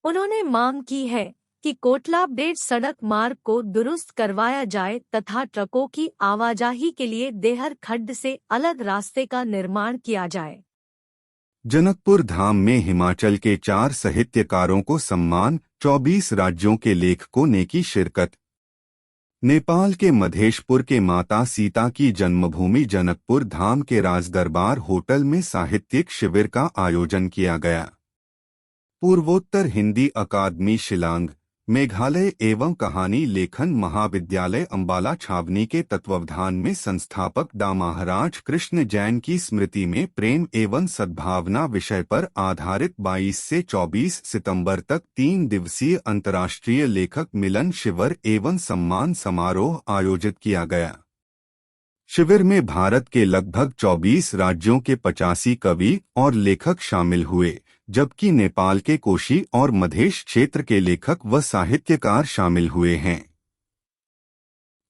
उन्होंने मांग की है कि कोटला अपडेट सड़क मार्ग को दुरुस्त करवाया जाए तथा ट्रकों की आवाजाही के लिए देहर खड्ड से अलग रास्ते का निर्माण किया जाए। जनकपुर धाम में हिमाचल के 4 साहित्यकारों को सम्मान, 24 राज्यों के लेखकों ने की शिरकत। नेपाल के मधेशपुर के माता सीता की जन्मभूमि जनकपुर धाम के राजदरबार होटल में साहित्यिक शिविर का आयोजन किया गया। पूर्वोत्तर हिंदी अकादमी शिलांग, मेघालय एवं कहानी लेखन महाविद्यालय अंबाला छावनी के तत्वावधान में संस्थापक डा महाराज कृष्ण जैन की स्मृति में प्रेम एवं सद्भावना विषय पर आधारित 22 से 24 सितंबर तक 3 दिवसीय अंतर्राष्ट्रीय लेखक मिलन शिविर एवं सम्मान समारोह आयोजित किया गया। शिविर में भारत के लगभग 24 राज्यों के 85 कवि और लेखक शामिल हुए, जबकि नेपाल के कोशी और मधेश क्षेत्र के लेखक व साहित्यकार शामिल हुए हैं।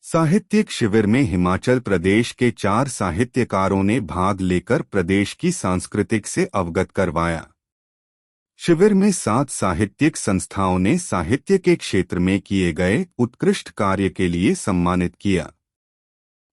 साहित्यिक शिविर में हिमाचल प्रदेश के 4 साहित्यकारों ने भाग लेकर प्रदेश की सांस्कृतिक से अवगत करवाया। शिविर में 7 साहित्यिक संस्थाओं ने साहित्य के क्षेत्र में किए गए उत्कृष्ट कार्य के लिए सम्मानित किया।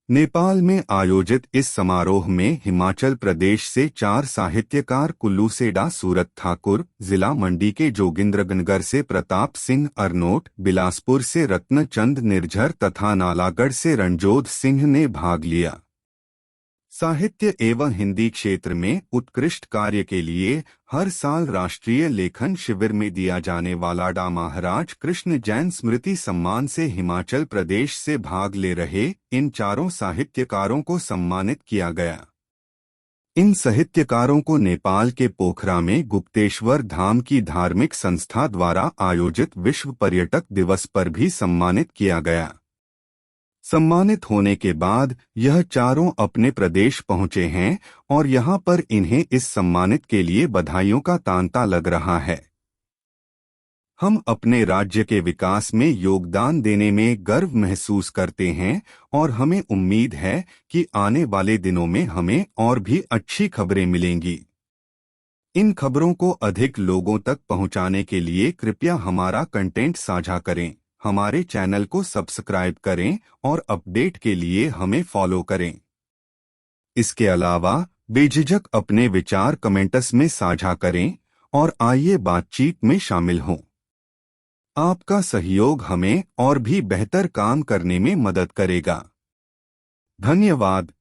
नेपाल में आयोजित इस समारोह में हिमाचल प्रदेश से 4 साहित्यकार कुल्लू से डा सूरत ठाकुर, जिला मंडी के जोगिंद्रगनगर से प्रताप सिंह अरनोट, बिलासपुर से रत्नचंद निर्झर तथा नालागढ़ से रणजोध सिंह ने भाग लिया। साहित्य एवं हिंदी क्षेत्र में उत्कृष्ट कार्य के लिए हर साल राष्ट्रीय लेखन शिविर में दिया जाने वाला डा महाराज कृष्ण जैन स्मृति सम्मान से हिमाचल प्रदेश से भाग ले रहे इन 4 साहित्यकारों को सम्मानित किया गया। इन साहित्यकारों को नेपाल के पोखरा में गुप्तेश्वर धाम की धार्मिक संस्था द्वारा आयोजित विश्व पर्यटक दिवस पर भी सम्मानित किया गया। सम्मानित होने के बाद यह 4 अपने प्रदेश पहुंचे हैं और यहां पर इन्हें इस सम्मानित के लिए बधाइयों का तांता लग रहा है। हम अपने राज्य के विकास में योगदान देने में गर्व महसूस करते हैं और हमें उम्मीद है कि आने वाले दिनों में हमें और भी अच्छी खबरें मिलेंगी। इन खबरों को अधिक लोगों तक पहुंचाने के लिए कृपया हमारा कंटेंट साझा करें, हमारे चैनल को सब्सक्राइब करें और अपडेट के लिए हमें फॉलो करें। इसके अलावा बेझिझक अपने विचार कमेंट्स में साझा करें और आइए बातचीत में शामिल हों। आपका सहयोग हमें और भी बेहतर काम करने में मदद करेगा। धन्यवाद।